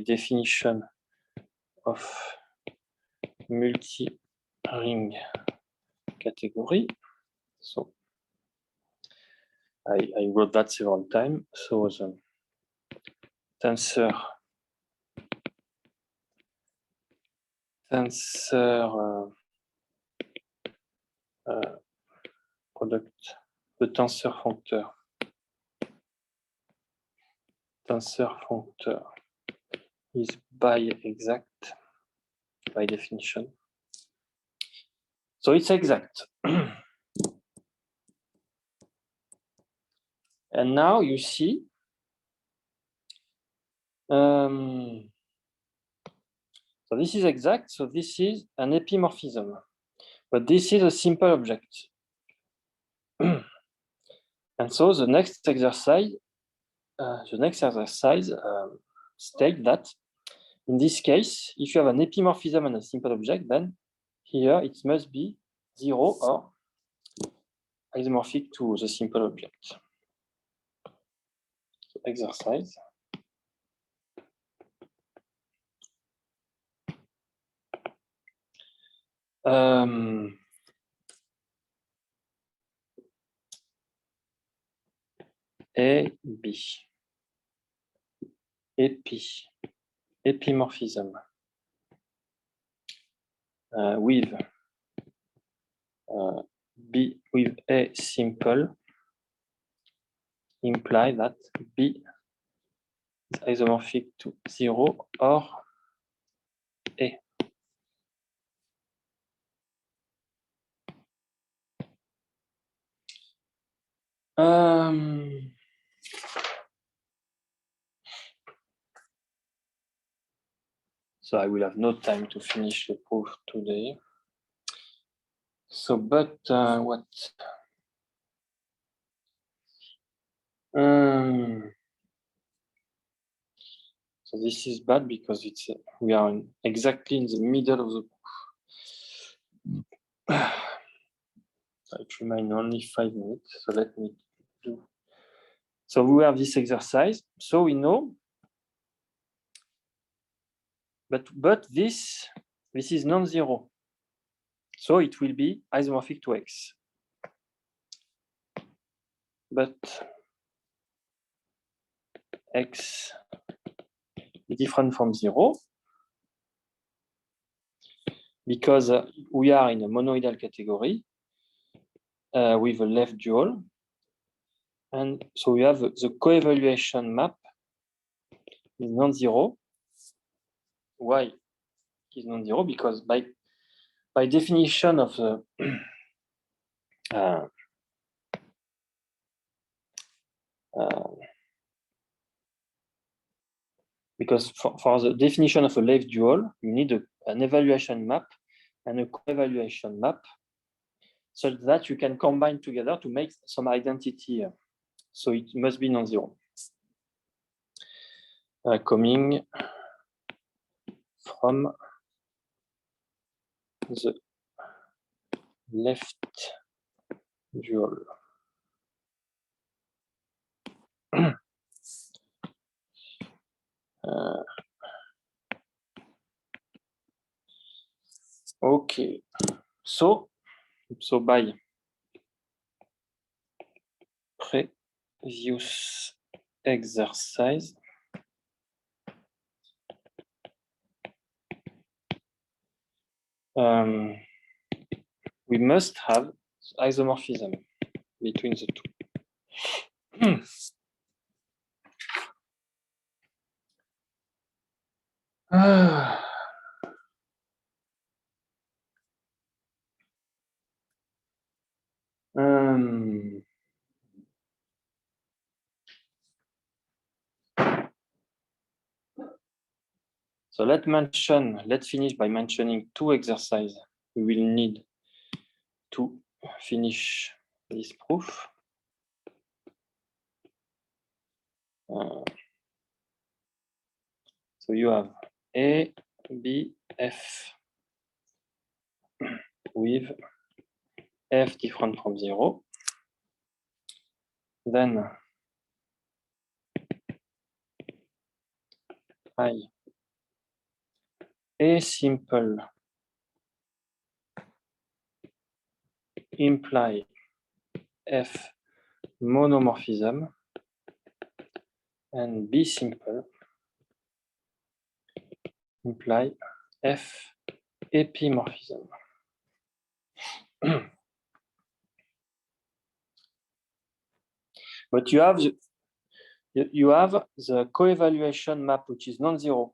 definition of multi-ring category. So I wrote that several times. So the tensor product, the tensor functor is by exact by definition. So it's exact. And now you see, so this is exact. So this is an epimorphism, but this is a simple object. And so the next exercise states that in this case, if you have an epimorphism and a simple object, then here it must be 0 or isomorphic to the simple object. So exercise. A, B. Epimorphism with B with A simple imply that B is isomorphic to 0 or A. So I will have no time to finish the proof today. So, but what? So this is bad because it's we are exactly in the middle of the proof. It remains only 5 minutes. So let me do. So we have this exercise. So we know But this is non-zero. So it will be isomorphic to X. But X is different from 0 because we are in a monoidal category with a left dual. And so we have the coevaluation map is non-zero. Why is non-zero? Because by definition of the because for the definition of a left dual, you need an evaluation map and a co-evaluation map so that you can combine together to make some identity. So it must be non-zero. Coming from the left dual. Okay, so by previous exercise, we must have isomorphism between the two. So let's finish by mentioning two exercises we will need to finish this proof. So you have A, B, F with F different from 0. Then A simple imply F monomorphism and B simple imply F epimorphism. But you have the co-evaluation map, which is non-zero.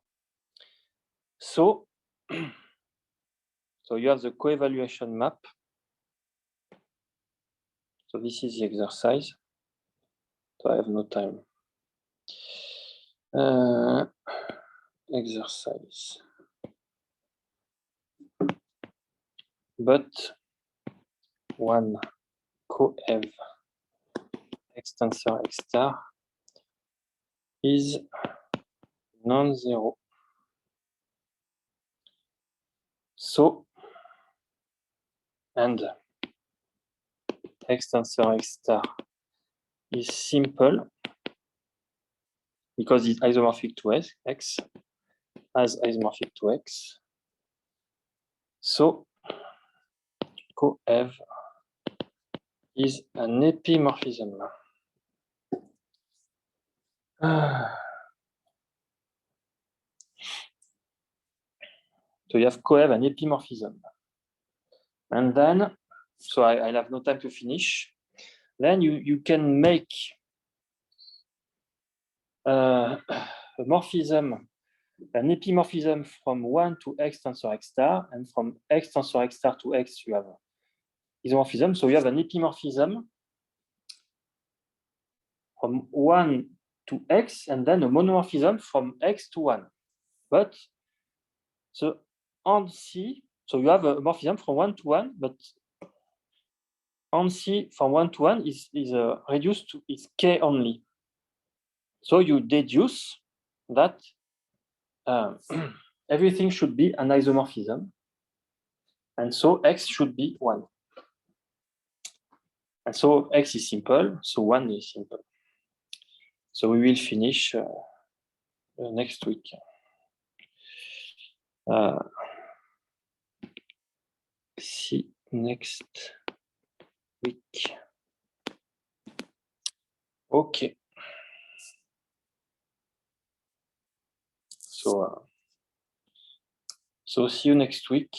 So you have the co-evaluation map. So this is the exercise. So I have no time. Exercise. But one co-ev X tensor X star is non-zero. So, and X tensor X star is simple because it's isomorphic to X as isomorphic to X. So, co-ev is an epimorphism. So you have co-ev and epimorphism. And then, so I have no time to finish. Then you can make a morphism, an epimorphism from 1 to X tensor X star, and from X tensor X star to X, you have isomorphism. So you have an epimorphism from 1 to X, and then a monomorphism from X to 1. But so on C, so you have a morphism from 1 to 1, but on C from 1 to 1 is reduced to is K only. So you deduce that everything should be an isomorphism, and so X should be 1. And so X is simple, so 1 is simple. So we will finish next week. See next week. Okay. So see you next week.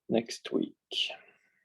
Next week.